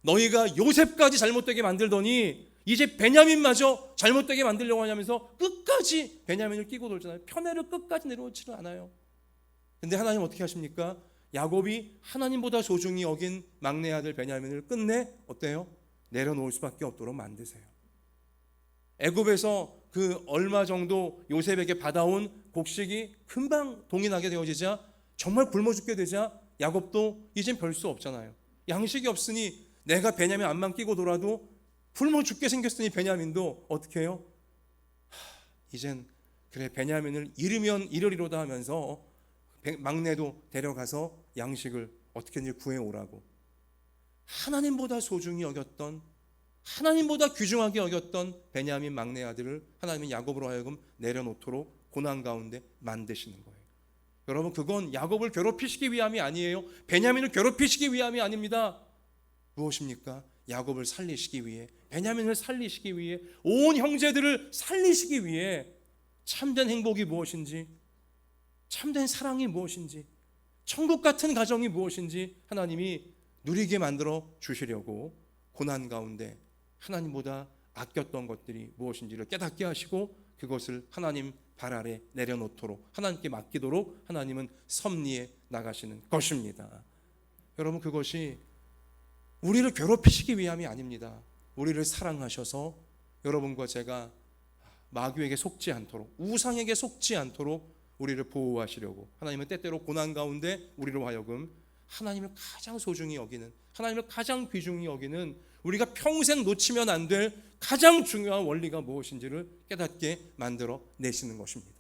너희가 요셉까지 잘못되게 만들더니 이제 베냐민마저 잘못되게 만들려고 하냐면서 끝까지 베냐민을 끼고 돌잖아요. 편애를 끝까지 내려오지는 않아요. 근데 하나님 어떻게 하십니까? 야곱이 하나님보다 소중히 여긴 막내 아들 베냐민을 끝내 어때요? 내려놓을 수밖에 없도록 만드세요. 애굽에서 그 얼마 정도 요셉에게 받아온 곡식이 금방 동이 나게 되어지자 정말 굶어 죽게 되자 야곱도 이젠 별 수 없잖아요. 양식이 없으니 내가 베냐민 안만 끼고 돌아도 굶어 죽게 생겼으니 베냐민도 어떻게 해요? 이젠 그래 베냐민을 잃으면 잃으리로다 하면서 막내도 데려가서 양식을 어떻게든지 구해오라고. 하나님보다 소중히 여겼던, 하나님보다 귀중하게 여겼던 베냐민 막내 아들을 하나님은 야곱으로 하여금 내려놓도록 고난 가운데 만드시는 거예요. 여러분, 그건 야곱을 괴롭히시기 위함이 아니에요. 베냐민을 괴롭히시기 위함이 아닙니다. 무엇입니까? 야곱을 살리시기 위해, 베냐민을 살리시기 위해, 온 형제들을 살리시기 위해 참된 행복이 무엇인지, 참된 사랑이 무엇인지, 천국 같은 가정이 무엇인지 하나님이 누리게 만들어 주시려고 고난 가운데 하나님보다 아꼈던 것들이 무엇인지를 깨닫게 하시고 그것을 하나님 발 아래 내려놓도록, 하나님께 맡기도록 하나님은 섭리해 나가시는 것입니다. 여러분, 그것이 우리를 괴롭히시기 위함이 아닙니다. 우리를 사랑하셔서 여러분과 제가 마귀에게 속지 않도록, 우상에게 속지 않도록 우리를 보호하시려고 하나님은 때때로 고난 가운데 우리로 하여금 하나님을 가장 소중히 여기는, 하나님을 가장 귀중히 여기는, 우리가 평생 놓치면 안 될 가장 중요한 원리가 무엇인지를 깨닫게 만들어 내시는 것입니다.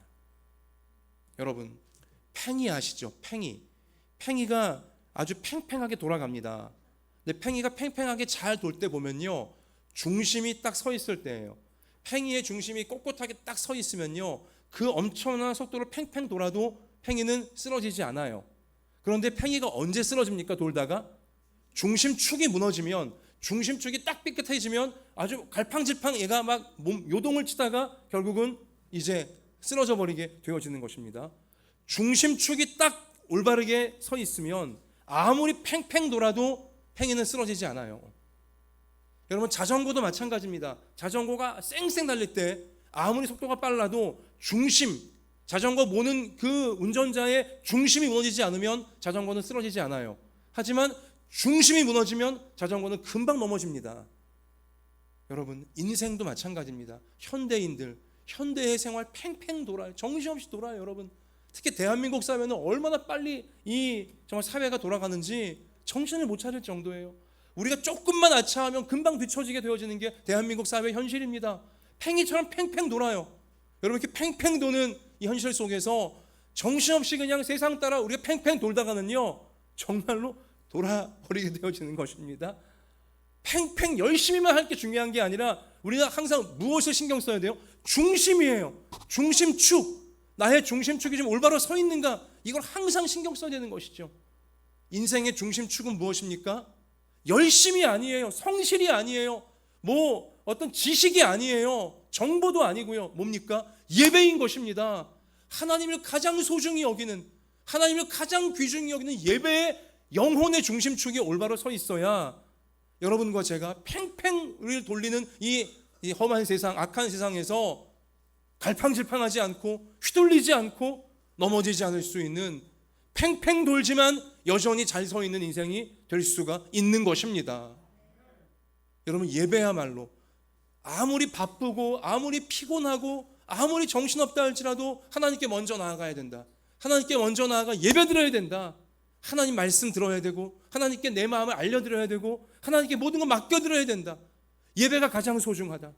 여러분, 팽이 아시죠? 팽이가 아주 팽팽하게 돌아갑니다. 근데 팽이가 팽팽하게 잘 돌 때 보면요, 중심이 딱 서 있을 때예요. 팽이의 중심이 꼿꼿하게 딱 서 있으면요, 그 엄청난 속도로 팽팽 돌아도 팽이는 쓰러지지 않아요. 그런데 팽이가 언제 쓰러집니까? 돌다가 중심축이 무너지면, 중심축이 딱 삐끗해지면 아주 갈팡질팡 얘가 막 몸 요동을 치다가 결국은 이제 쓰러져 버리게 되어지는 것입니다. 중심축이 딱 올바르게 서 있으면 아무리 팽팽 돌아도 팽이는 쓰러지지 않아요. 여러분, 자전거도 마찬가지입니다. 자전거가 쌩쌩 달릴 때 아무리 속도가 빨라도 중심, 자전거 모는 그 운전자의 중심이 무너지지 않으면 자전거는 쓰러지지 않아요. 하지만 중심이 무너지면 자전거는 금방 넘어집니다. 여러분, 인생도 마찬가지입니다. 현대인들, 현대의 생활 팽팽 돌아요. 정신없이 돌아요. 여러분, 특히 대한민국 사회는 얼마나 빨리 이 정말 사회가 돌아가는지 정신을 못 차릴 정도예요. 우리가 조금만 아차하면 금방 뒤처지게 되어지는 게 대한민국 사회의 현실입니다. 팽이처럼 팽팽 돌아요. 여러분, 이렇게 팽팽 도는 이 현실 속에서 정신없이 그냥 세상 따라 우리가 팽팽 돌다가는요, 정말로 돌아버리게 되어지는 것입니다. 팽팽 열심히만 할 게 중요한 게 아니라 우리가 항상 무엇을 신경 써야 돼요? 중심이에요. 중심축. 나의 중심축이 좀 올바로 서 있는가? 이걸 항상 신경 써야 되는 것이죠. 인생의 중심축은 무엇입니까? 열심이 아니에요. 성실이 아니에요. 뭐 어떤 지식이 아니에요. 정보도 아니고요. 뭡니까? 예배인 것입니다. 하나님을 가장 소중히 여기는, 하나님을 가장 귀중히 여기는 예배의 영혼의 중심축이 올바로 서 있어야 여러분과 제가 팽팽을 돌리는 이 험한 세상, 악한 세상에서 갈팡질팡하지 않고 휘둘리지 않고 넘어지지 않을 수 있는, 팽팽 돌지만 여전히 잘 서 있는 인생이 될 수가 있는 것입니다. 여러분, 예배야말로 아무리 바쁘고 아무리 피곤하고 아무리 정신없다 할지라도 하나님께 먼저 나아가야 된다. 하나님께 먼저 나아가 예배드려야 된다. 하나님 말씀 들어야 되고 하나님께 내 마음을 알려드려야 되고 하나님께 모든 걸 맡겨드려야 된다. 예배가 가장 소중하다.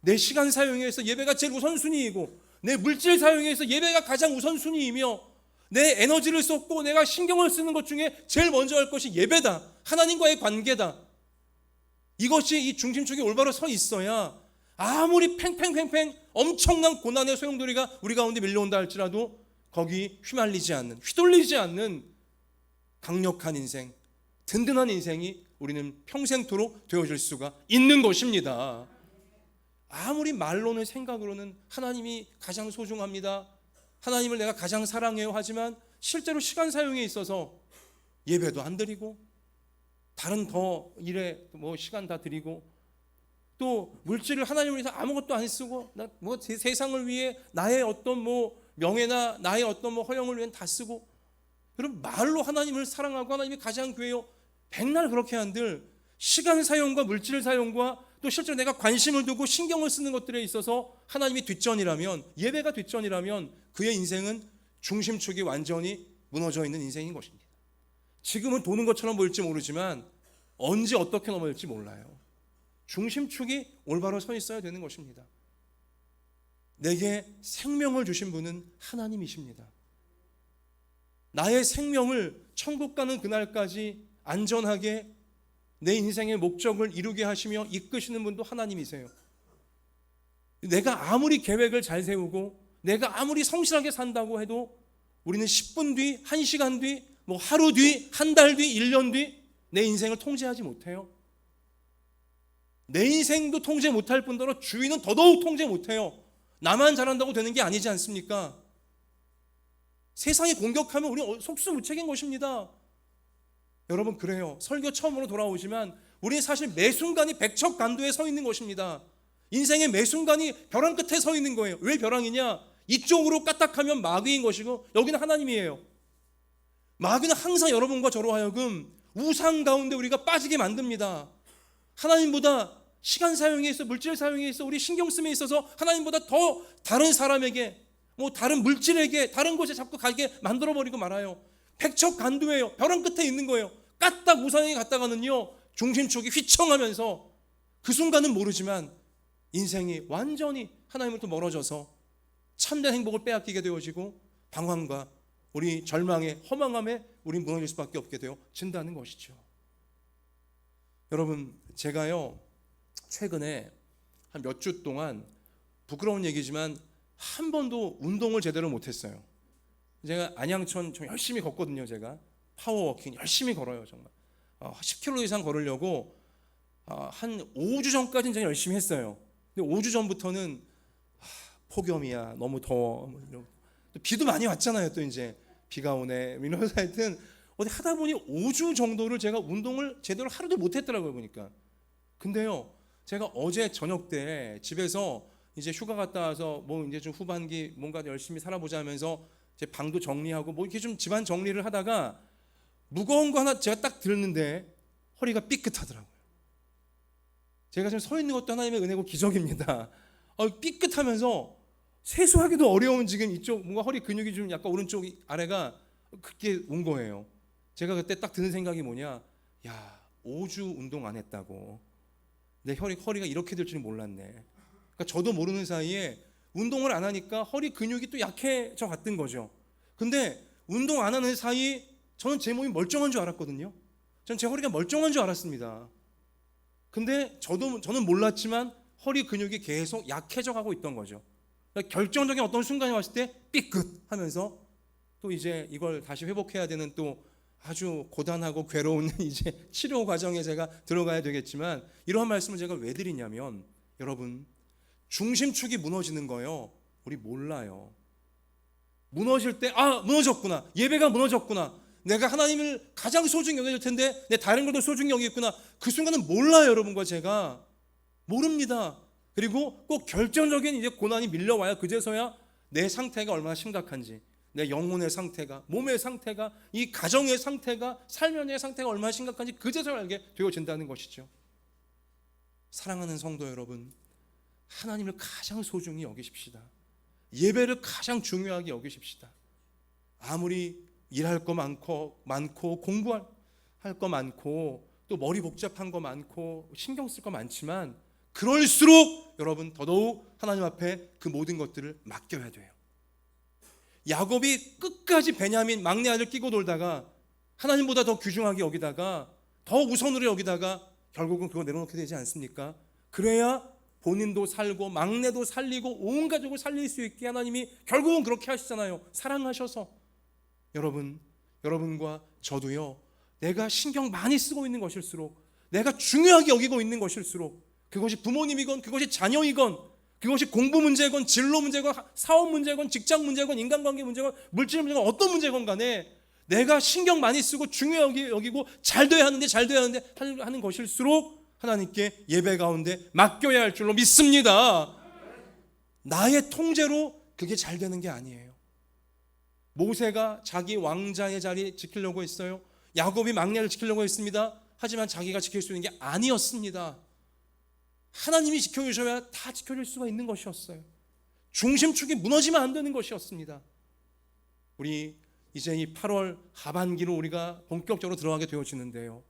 내 시간 사용에서 예배가 제일 우선순위이고 내 물질 사용에서 예배가 가장 우선순위이며 내 에너지를 쏟고 내가 신경을 쓰는 것 중에 제일 먼저 할 것이 예배다. 하나님과의 관계다. 이것이 이 중심축이 올바로 서 있어야 아무리 팽팽팽팽 엄청난 고난의 소용돌이가 우리 가운데 밀려온다 할지라도 거기 휘말리지 않는, 휘둘리지 않는 강력한 인생, 든든한 인생이 우리는 평생토록 되어질 수가 있는 것입니다. 아무리 말로는 생각으로는 하나님이 가장 소중합니다, 하나님을 내가 가장 사랑해요 하지만 실제로 시간 사용에 있어서 예배도 안 드리고 다른 더 일에 뭐 시간 다 드리고 또 물질을 하나님을 위해서 아무것도 안 쓰고 뭐 세상을 위해 나의 어떤 뭐 명예나 나의 어떤 뭐 허영을 위해 다 쓰고, 여러분 말로 하나님을 사랑하고 하나님이 가장 귀해요 백날 그렇게 한들 시간 사용과 물질 사용과 또 실제로 내가 관심을 두고 신경을 쓰는 것들에 있어서 하나님이 뒷전이라면, 예배가 뒷전이라면 그의 인생은 중심축이 완전히 무너져 있는 인생인 것입니다. 지금은 도는 것처럼 보일지 모르지만 언제 어떻게 넘어질지 몰라요. 중심축이 올바로 서 있어야 되는 것입니다. 내게 생명을 주신 분은 하나님이십니다. 나의 생명을 천국 가는 그날까지 안전하게 내 인생의 목적을 이루게 하시며 이끄시는 분도 하나님이세요. 내가 아무리 계획을 잘 세우고 내가 아무리 성실하게 산다고 해도 우리는 10분 뒤, 1시간 뒤, 뭐 하루 뒤, 한 달 뒤, 1년 뒤 내 인생을 통제하지 못해요. 내 인생도 통제 못할 뿐더러 주위는 더더욱 통제 못해요. 나만 잘한다고 되는 게 아니지 않습니까? 세상이 공격하면 우리는 속수무책인 것입니다. 여러분 그래요. 설교 처음으로 돌아오지만 우리는 사실 매 순간이 백척간두에 서 있는 것입니다. 인생의 매 순간이 벼랑 끝에 서 있는 거예요. 왜 벼랑이냐? 이쪽으로 까딱하면 마귀인 것이고 여기는 하나님이에요. 마귀는 항상 여러분과 저로 하여금 우상 가운데 우리가 빠지게 만듭니다. 하나님보다 시간 사용에 있어, 물질 사용에 있어, 우리 신경 쓰임에 있어서 하나님보다 더 다른 사람에게, 뭐 다른 물질에게, 다른 곳에 자꾸 가게 만들어버리고 말아요. 백척간두예요. 벼랑 끝에 있는 거예요. 까딱 우상에 갔다가는요 중심축이 휘청하면서 그 순간은 모르지만 인생이 완전히 하나님으로부터 멀어져서 참된 행복을 빼앗기게 되어지고 방황과 우리 절망에, 허망함에 우리 무너질 수밖에 없게 되어진다는 것이죠. 여러분 제가요 최근에 한 몇 주 동안 부끄러운 얘기지만 한 번도 운동을 제대로 못했어요. 제가 안양천 좀 열심히 걷거든요. 제가 파워워킹 열심히 걸어요. 정말 10km 이상 걸으려고 한 5주 전까지는 제가 열심히 했어요. 근데 5주 전부터는 폭염이야, 너무 더워, 또 비도 많이 왔잖아요. 또 이제 비가 오네 이러면서 하여튼 어디 하다 보니 5주 정도를 제가 운동을 제대로 하루도 못했더라고요. 보니까. 근데요 제가 어제 저녁 때 집에서 이제 휴가 갔다 와서 뭐 이제 좀 후반기 뭔가 열심히 살아보자 하면서 제 방도 정리하고 뭐 이렇게 좀 집안 정리를 하다가 무거운 거 하나 제가 딱 들었는데 허리가 삐끗하더라고요. 제가 지금 서 있는 것도 하나님의 은혜고 기적입니다. 삐끗하면서 세수하기도 어려운 지금 이쪽 뭔가 허리 근육이 좀 약간 오른쪽 아래가 그렇게 온 거예요. 제가 그때 딱 드는 생각이 뭐냐, 야 5주 운동 안 했다고 내 허리가 이렇게 될 줄은 몰랐네. 그러니까 저도 모르는 사이에 운동을 안 하니까 허리 근육이 또 약해져 갔던 거죠. 근데 운동 안 하는 사이 저는 제 몸이 멀쩡한 줄 알았거든요. 전 제 허리가 멀쩡한 줄 알았습니다. 근데 저는 몰랐지만 허리 근육이 계속 약해져 가고 있던 거죠. 그러니까 결정적인 어떤 순간이 왔을 때 삐끗 하면서 또 이제 이걸 다시 회복해야 되는 또 아주 고단하고 괴로운 이제 치료 과정에 제가 들어가야 되겠지만, 이러한 말씀을 제가 왜 드리냐면, 여러분, 중심축이 무너지는 거요, 우리 몰라요. 무너질 때 무너졌구나, 예배가 무너졌구나, 내가 하나님을 가장 소중히 여겨질 텐데 내 다른 것도 소중히 여기겠구나, 그 순간은 몰라요. 여러분과 제가 모릅니다. 그리고 꼭 결정적인 이제 고난이 밀려와야 그제서야 내 상태가 얼마나 심각한지, 내 영혼의 상태가, 몸의 상태가, 이 가정의 상태가, 삶의 상태가 얼마나 심각한지 그제서야 알게 되어진다는 것이죠. 사랑하는 성도 여러분, 하나님을 가장 소중히 여기십시다. 예배를 가장 중요하게 여기십시다. 아무리 일할 거 많고 공부할 거 많고 또 머리 복잡한 거 많고 신경 쓸 거 많지만, 그럴수록 여러분 더더욱 하나님 앞에 그 모든 것들을 맡겨야 돼요. 야곱이 끝까지 베냐민 막내 아들 끼고 돌다가 하나님보다 더 귀중하게 여기다가 더 우선으로 여기다가 결국은 그거 내려놓게 되지 않습니까? 그래야 본인도 살고 막내도 살리고 온 가족을 살릴 수 있게 하나님이 결국은 그렇게 하시잖아요. 사랑하셔서. 여러분과 저도요, 내가 신경 많이 쓰고 있는 것일수록, 내가 중요하게 여기고 있는 것일수록, 그것이 부모님이건 그것이 자녀이건 그것이 공부 문제건 진로 문제건 사업 문제건 직장 문제건 인간관계 문제건 물질 문제건 어떤 문제건 간에 내가 신경 많이 쓰고 중요하게 여기고 잘 돼야 하는데 하는 것일수록 하나님께 예배 가운데 맡겨야 할 줄로 믿습니다. 나의 통제로 그게 잘 되는 게 아니에요. 모세가 자기 왕자의 자리 지키려고 했어요. 야곱이 막내를 지키려고 했습니다. 하지만 자기가 지킬 수 있는 게 아니었습니다. 하나님이 지켜주셔야 다 지켜줄 수가 있는 것이었어요. 중심축이 무너지면 안 되는 것이었습니다. 우리 이제 이 8월 하반기로 우리가 본격적으로 들어가게 되어지는데요,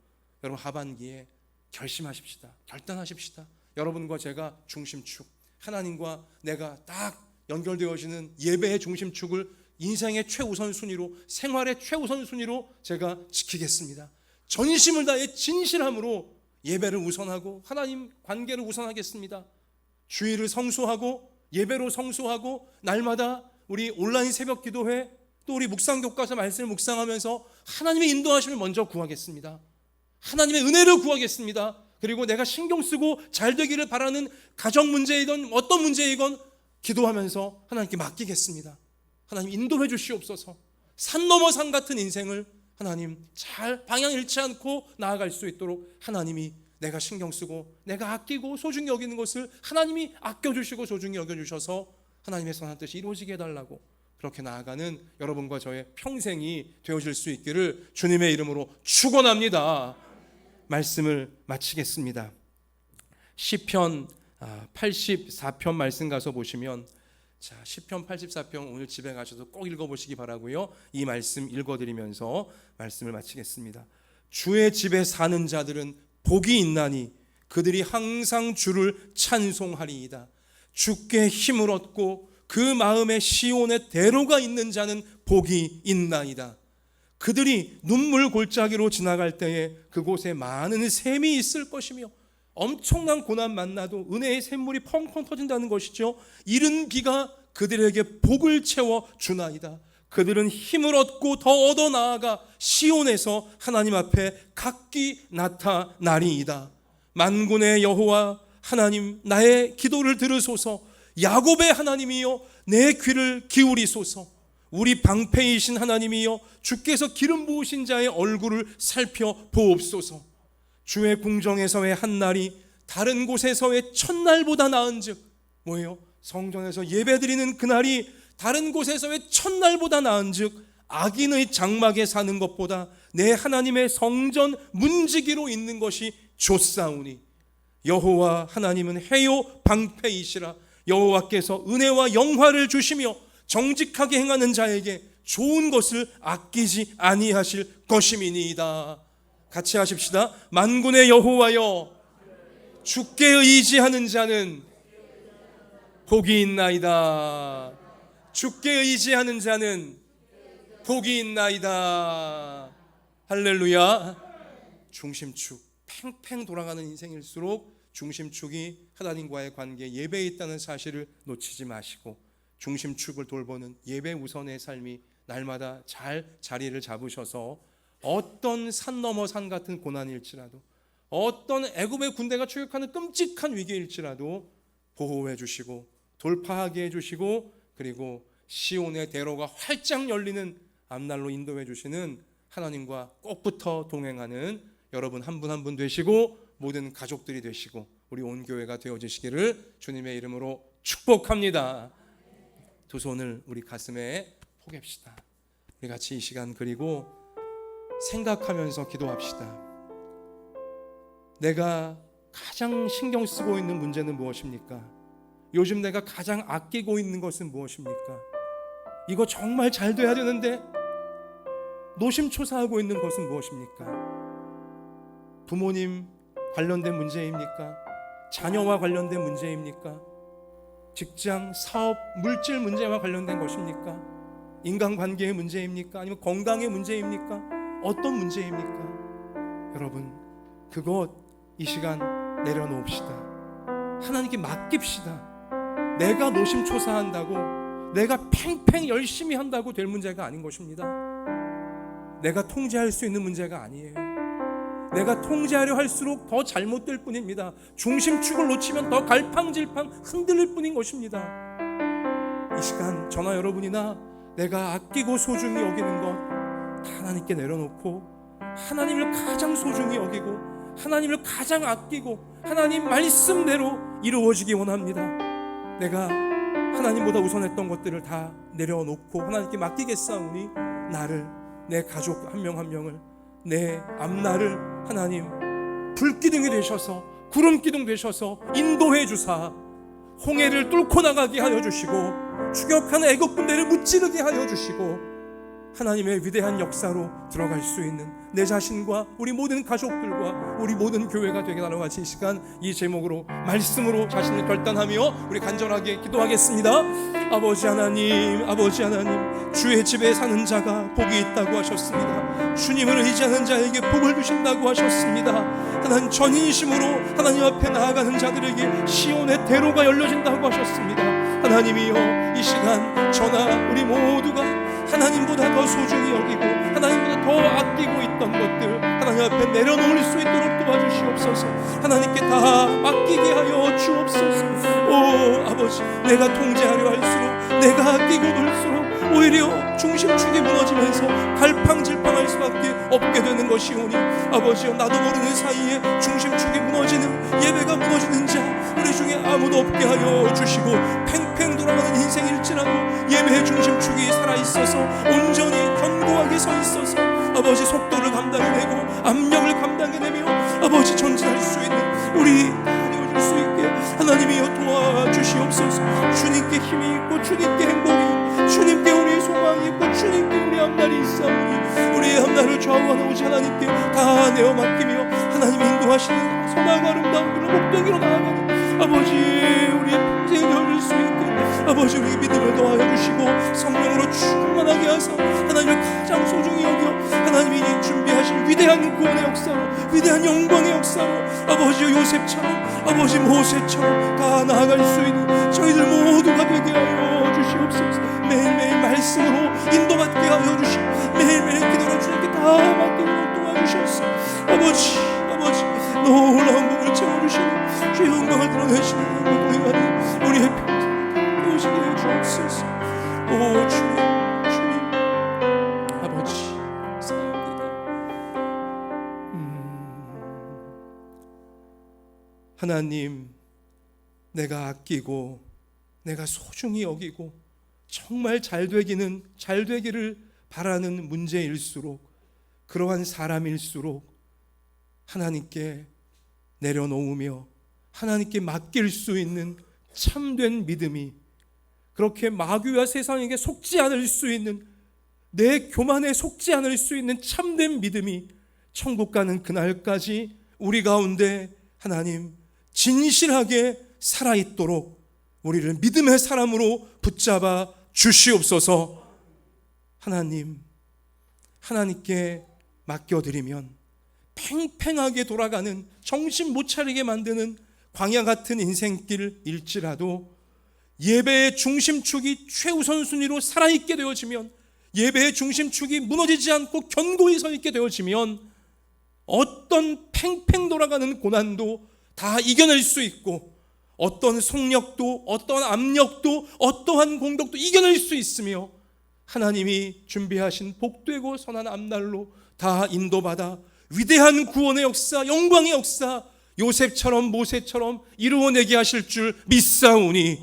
여러분 하반기에 결심하십시다. 결단하십시다. 여러분과 제가 중심축, 하나님과 내가 딱 연결되어지는 예배의 중심축을 인생의 최우선 순위로, 생활의 최우선 순위로 제가 지키겠습니다. 전심을 다해 진실함으로 예배를 우선하고 하나님 관계를 우선하겠습니다. 주일을 성수하고 예배로 성수하고 날마다 우리 온라인 새벽 기도회, 또 우리 묵상교과서 말씀을 묵상하면서 하나님의 인도하심을 먼저 구하겠습니다. 하나님의 은혜를 구하겠습니다. 그리고 내가 신경 쓰고 잘 되기를 바라는 가정 문제이건 어떤 문제이건 기도하면서 하나님께 맡기겠습니다. 하나님 인도해 주시옵소서. 산 넘어 산 같은 인생을 하나님 잘 방향 잃지 않고 나아갈 수 있도록 하나님이 내가 신경 쓰고 내가 아끼고 소중히 여기는 것을 하나님이 아껴주시고 소중히 여겨주셔서 하나님의 선한 뜻이 이루어지게 해달라고, 그렇게 나아가는 여러분과 저의 평생이 되어질 수 있기를 주님의 이름으로 축원합니다. 말씀을 마치겠습니다. 시편 84편 말씀 가서 보시면, 자, 시편 84편 오늘 집에 가셔서 꼭 읽어보시기 바라고요. 이 말씀 읽어드리면서 말씀을 마치겠습니다. 주의 집에 사는 자들은 복이 있나니 그들이 항상 주를 찬송하리이다. 주께 힘을 얻고 그 마음에 시온의 대로가 있는 자는 복이 있나이다. 그들이 눈물 골짜기로 지나갈 때에 그곳에 많은 샘이 있을 것이며, 엄청난 고난 만나도 은혜의 샘물이 펑펑 터진다는 것이죠. 이른 비가 그들에게 복을 채워 주나이다. 그들은 힘을 얻고 더 얻어 나아가 시온에서 하나님 앞에 각기 나타나리이다. 만군의 여호와 하나님, 나의 기도를 들으소서. 야곱의 하나님이여, 내 귀를 기울이소서. 우리 방패이신 하나님이여, 주께서 기름 부으신 자의 얼굴을 살펴보옵소서. 주의 궁정에서의 한날이 다른 곳에서의 첫날보다 나은즉, 뭐예요? 성전에서 예배드리는 그날이 다른 곳에서의 첫날보다 나은즉, 악인의 장막에 사는 것보다 내 하나님의 성전 문지기로 있는 것이 좋사오니, 여호와 하나님은 해요 방패이시라. 여호와께서 은혜와 영화를 주시며 정직하게 행하는 자에게 좋은 것을 아끼지 아니하실 것임이니이다. 같이 하십시다. 만군의 여호와여, 주께 의지하는 자는 복이 있나이다. 주께 의지하는 자는 복이 있나이다. 할렐루야. 중심축 팽팽 돌아가는 인생일수록 중심축이 하나님과의 관계, 예배에 있다는 사실을 놓치지 마시고 중심축을 돌보는 예배 우선의 삶이 날마다 잘 자리를 잡으셔서 어떤 산 넘어 산 같은 고난일지라도, 어떤 애굽의 군대가 추격하는 끔찍한 위기일지라도 보호해 주시고 돌파하게 해주시고, 그리고 시온의 대로가 활짝 열리는 앞날로 인도해 주시는 하나님과 꼭 붙어 동행하는 여러분 한 분 한 분 되시고 모든 가족들이 되시고 우리 온 교회가 되어지시기를 주님의 이름으로 축복합니다. 두 손을 우리 가슴에 포갭시다. 우리 같이 이 시간 그리고 생각하면서 기도합시다. 내가 가장 신경 쓰고 있는 문제는 무엇입니까? 요즘 내가 가장 아끼고 있는 것은 무엇입니까? 이거 정말 잘 돼야 되는데 노심초사하고 있는 것은 무엇입니까? 부모님 관련된 문제입니까? 자녀와 관련된 문제입니까? 직장, 사업, 물질 문제와 관련된 것입니까? 인간관계의 문제입니까? 아니면 건강의 문제입니까? 어떤 문제입니까? 여러분, 그것 이 시간 내려놓읍시다. 하나님께 맡깁시다. 내가 노심초사한다고, 내가 팽팽 열심히 한다고 될 문제가 아닌 것입니다. 내가 통제할 수 있는 문제가 아니에요. 내가 통제하려 할수록 더 잘못될 뿐입니다. 중심축을 놓치면 더 갈팡질팡 흔들릴 뿐인 것입니다. 이 시간 저나 여러분이나 내가 아끼고 소중히 여기는 것 하나님께 내려놓고 하나님을 가장 소중히 여기고 하나님을 가장 아끼고 하나님 말씀대로 이루어지기 원합니다. 내가 하나님보다 우선했던 것들을 다 내려놓고 하나님께 맡기겠사오니 나를, 내 가족 한 명 한 명을, 내 앞날을 하나님 불기둥이 되셔서 구름기둥 되셔서 인도해 주사 홍해를 뚫고 나가게 하여 주시고 추격하는 애국 군대를 무찌르게 하여 주시고 하나님의 위대한 역사로 들어갈 수 있는 내 자신과 우리 모든 가족들과 우리 모든 교회가 되게 나눠 같이 이 시간 이 제목으로 말씀으로 자신을 결단하며 우리 간절하게 기도하겠습니다. 아버지 하나님, 아버지 하나님, 주의 집에 사는 자가 복이 있다고 하셨습니다. 주님을 의지하는 자에게 복을 주신다고 하셨습니다. 하나님 전인심으로 하나님 앞에 나아가는 자들에게 시온의 대로가 열려진다고 하셨습니다. 하나님이여, 이 시간 저나 우리 모두가 하나님보다 더 소중히 여기고 하나님보다 더 아끼고 있던 것들 하나님 앞에 내려놓을 수 있도록 도와주시옵소서. 하나님께 다 맡기게 하여 주옵소서. 오 아버지, 내가 통제하려 할수록, 내가 아끼고 놀수록 오히려 중심축이 무너지면서 갈팡질팡할 수밖에 없게 되는 것이오니 아버지여, 나도 모르는 사이에 중심축이 무너지는, 예배가 무너지는 자 우리 중에 아무도 없게 하여 주시고, 팽팽 돌아가는 인생일지라도 예배의 중심축이 살아있어서 온전히 견고하게 서 있어서 아버지 속도를 감당해내고 압력을 감당해내며 아버지 전진할 수 있는 우리 되어줄 수 있게 하나님이여 도와주시옵소서. 주님께 힘이 있고 주님께 행복이 있고 주님께 우리의 소망이 있고 주님께 우리의 앞날이 있사오니 우리의 앞날을 좌우하는 오직 하나님께 다 내어 맡기며 하나님이 인도하시는 선하고 아름다운 그런 목적으로 나아가는 아버지 우리의 평생을 열릴 수 있게 아버지 우리 믿음을 더하여 주시고 성령으로 충만하게 하사 하나님을 가장 소중히 여겨 하나님이 준비하신 위대한 구원의 역사로, 위대한 영광의 역사로 아버지 요셉처럼 아버지 모세처럼 다 나아갈 수 있는 저희들 모두가 되게 하여 주시옵소서. 매일매일 말씀으로 인도받게 하여 주시고 매일매일 기도로 주님께 다 맡기도록 도와주셔서 아버지 놀라운 복을 채워주시는 주의 영광을 드러내시는 모두의 우리의 평생 되어지게 해 주옵소서. 오 주님 아버지 사랑합니다. 하나님, 내가 아끼고 내가 소중히 여기고 정말 잘 되기를 바라는 문제일수록, 그러한 사람일수록 하나님께 내려놓으며 하나님께 맡길 수 있는 참된 믿음이, 그렇게 마귀와 세상에게 속지 않을 수 있는, 내 교만에 속지 않을 수 있는 참된 믿음이 천국 가는 그날까지 우리 가운데 하나님 진실하게 살아있도록 우리를 믿음의 사람으로 붙잡아 주시옵소서. 하나님, 하나님께 맡겨드리면 팽팽하게 돌아가는, 정신 못 차리게 만드는 광야 같은 인생길일지라도 예배의 중심축이 최우선 순위로 살아있게 되어지면, 예배의 중심축이 무너지지 않고 견고히 서 있게 되어지면 어떤 팽팽 돌아가는 고난도 다 이겨낼 수 있고, 어떤 속력도, 어떤 압력도, 어떠한 공덕도 이겨낼 수 있으며, 하나님이 준비하신 복되고 선한 앞날로 다 인도받아 위대한 구원의 역사, 영광의 역사, 요셉처럼 모세처럼 이루어내게 하실 줄 믿사오니,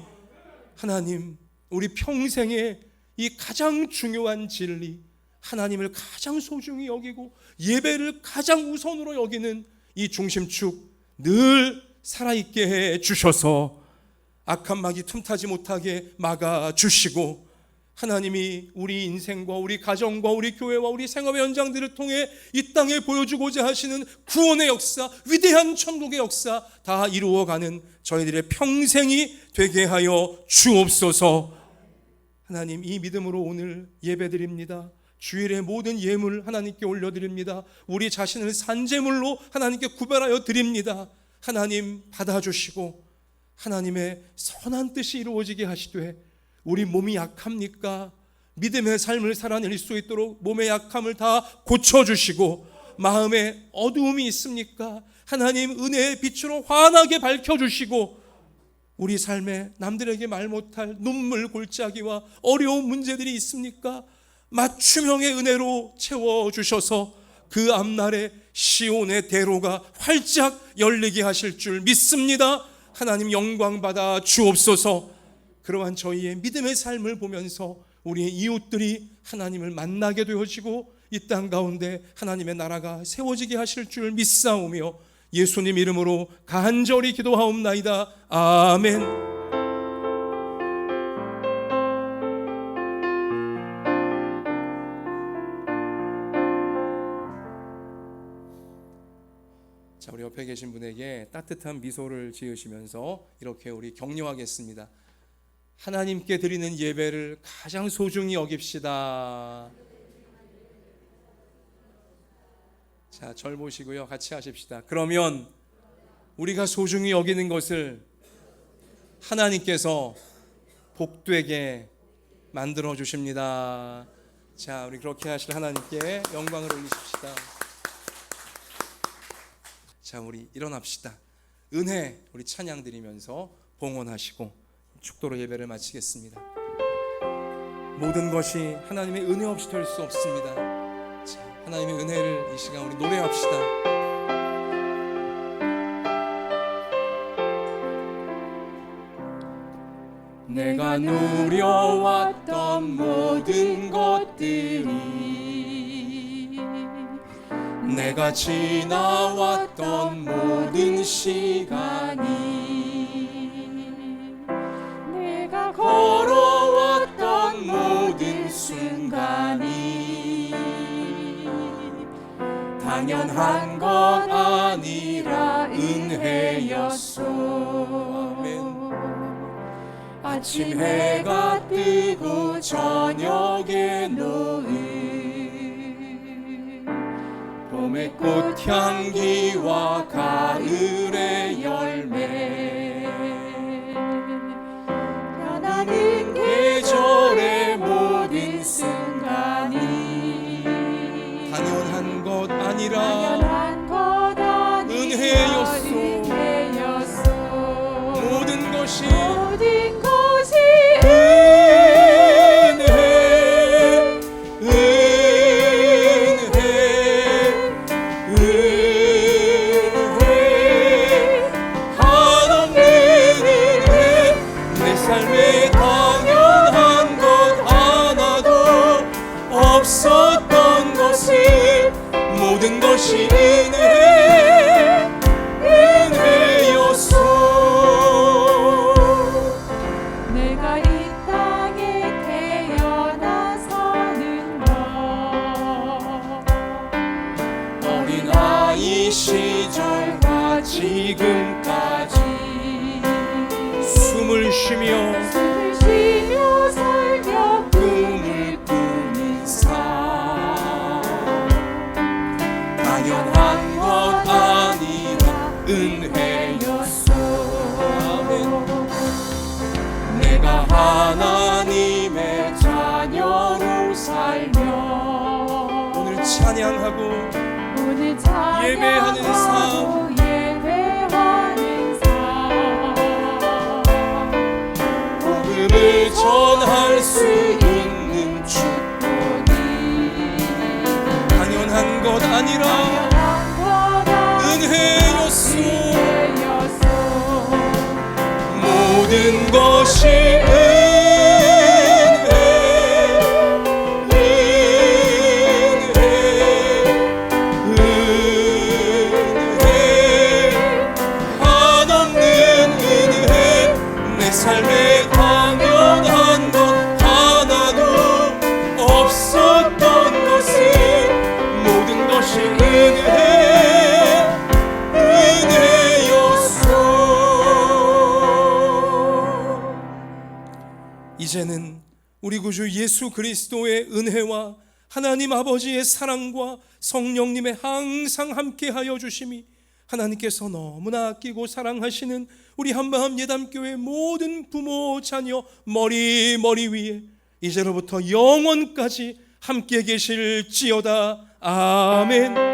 하나님, 우리 평생에 이 가장 중요한 진리, 하나님을 가장 소중히 여기고 예배를 가장 우선으로 여기는 이 중심축 늘 살아있게 해 주셔서 악한 마귀 틈타지 못하게 막아주시고, 하나님이 우리 인생과 우리 가정과 우리 교회와 우리 생업의 현장들을 통해 이 땅에 보여주고자 하시는 구원의 역사, 위대한 천국의 역사 다 이루어가는 저희들의 평생이 되게 하여 주옵소서. 하나님, 이 믿음으로 오늘 예배드립니다. 주일의 모든 예물 하나님께 올려드립니다. 우리 자신을 산제물로 하나님께 구별하여 드립니다. 하나님, 받아주시고 하나님의 선한 뜻이 이루어지게 하시되, 우리 몸이 약합니까? 믿음의 삶을 살아낼 수 있도록 몸의 약함을 다 고쳐주시고, 마음에 어두움이 있습니까? 하나님, 은혜의 빛으로 환하게 밝혀주시고, 우리 삶에 남들에게 말 못할 눈물 골짜기와 어려운 문제들이 있습니까? 맞춤형의 은혜로 채워주셔서 그 앞날에 시온의 대로가 활짝 열리게 하실 줄 믿습니다. 하나님, 영광 받아 주옵소서. 그러한 저희의 믿음의 삶을 보면서 우리의 이웃들이 하나님을 만나게 되어지고 이 땅 가운데 하나님의 나라가 세워지게 하실 줄 믿사오며 예수님 이름으로 간절히 기도하옵나이다. 아멘. 자, 우리 옆에 계신 분에게 따뜻한 미소를 지으시면서 이렇게 우리 격려하겠습니다. 하나님께 드리는 예배를 가장 소중히 여깁시다. 자, 절 보시고요, 같이 하십시다. 그러면 우리가 소중히 여기는 것을 하나님께서 복되게 만들어 주십니다. 자, 우리 그렇게 하실 하나님께 영광을 올리십시다. 자, 우리 일어납시다. 은혜 우리 찬양 드리면서 봉헌하시고 축도로 예배를 마치겠습니다. 모든 것이 하나님의 은혜 없이 될 수 없습니다. 자, 하나님의 은혜를 이 시간 우리 노래합시다. 내가 누려왔던 모든 것들이, 내가 지나왔던 모든 시간이, 내가 걸어왔던 모든 순간이 당연한 것 아니라 은혜였소. 아멘. 아침 해가 뜨고 저녁에 놓은 봄의 꽃향기와 가을의 열매, 변하는 계절의 모든 순간이 당연한 것 아니라 은혜였소. 모든 것이 없었던 것이 모든 것이 은혜였소. 내가 이 땅에 태어나서는 어린 아이 시절과 지금까지 숨을 쉬며 살며 꿈을 꾸는 삶, 당연한 것 내가 하나님의 자녀로 살며 오늘 찬양하고 오늘 찬양하고 예배하는 삶 예배하는 삶 복음을 전할 수 있는 축복이 당연한 것 아니라 은혜였소. 모든 것이 한없는 은혜. 내 삶에 당연한 것 하나도 없었던 것은 모든 것이 이제는 우리 구주 예수 그리스도의 은혜와 하나님 아버지의 사랑과 성령님의 항상 함께하여 주심이 하나님께서 너무나 아끼고 사랑하시는 우리 한마음 예담교회 모든 부모 자녀 머리 위에 이제로부터 영원까지 함께 계실지어다. 아멘.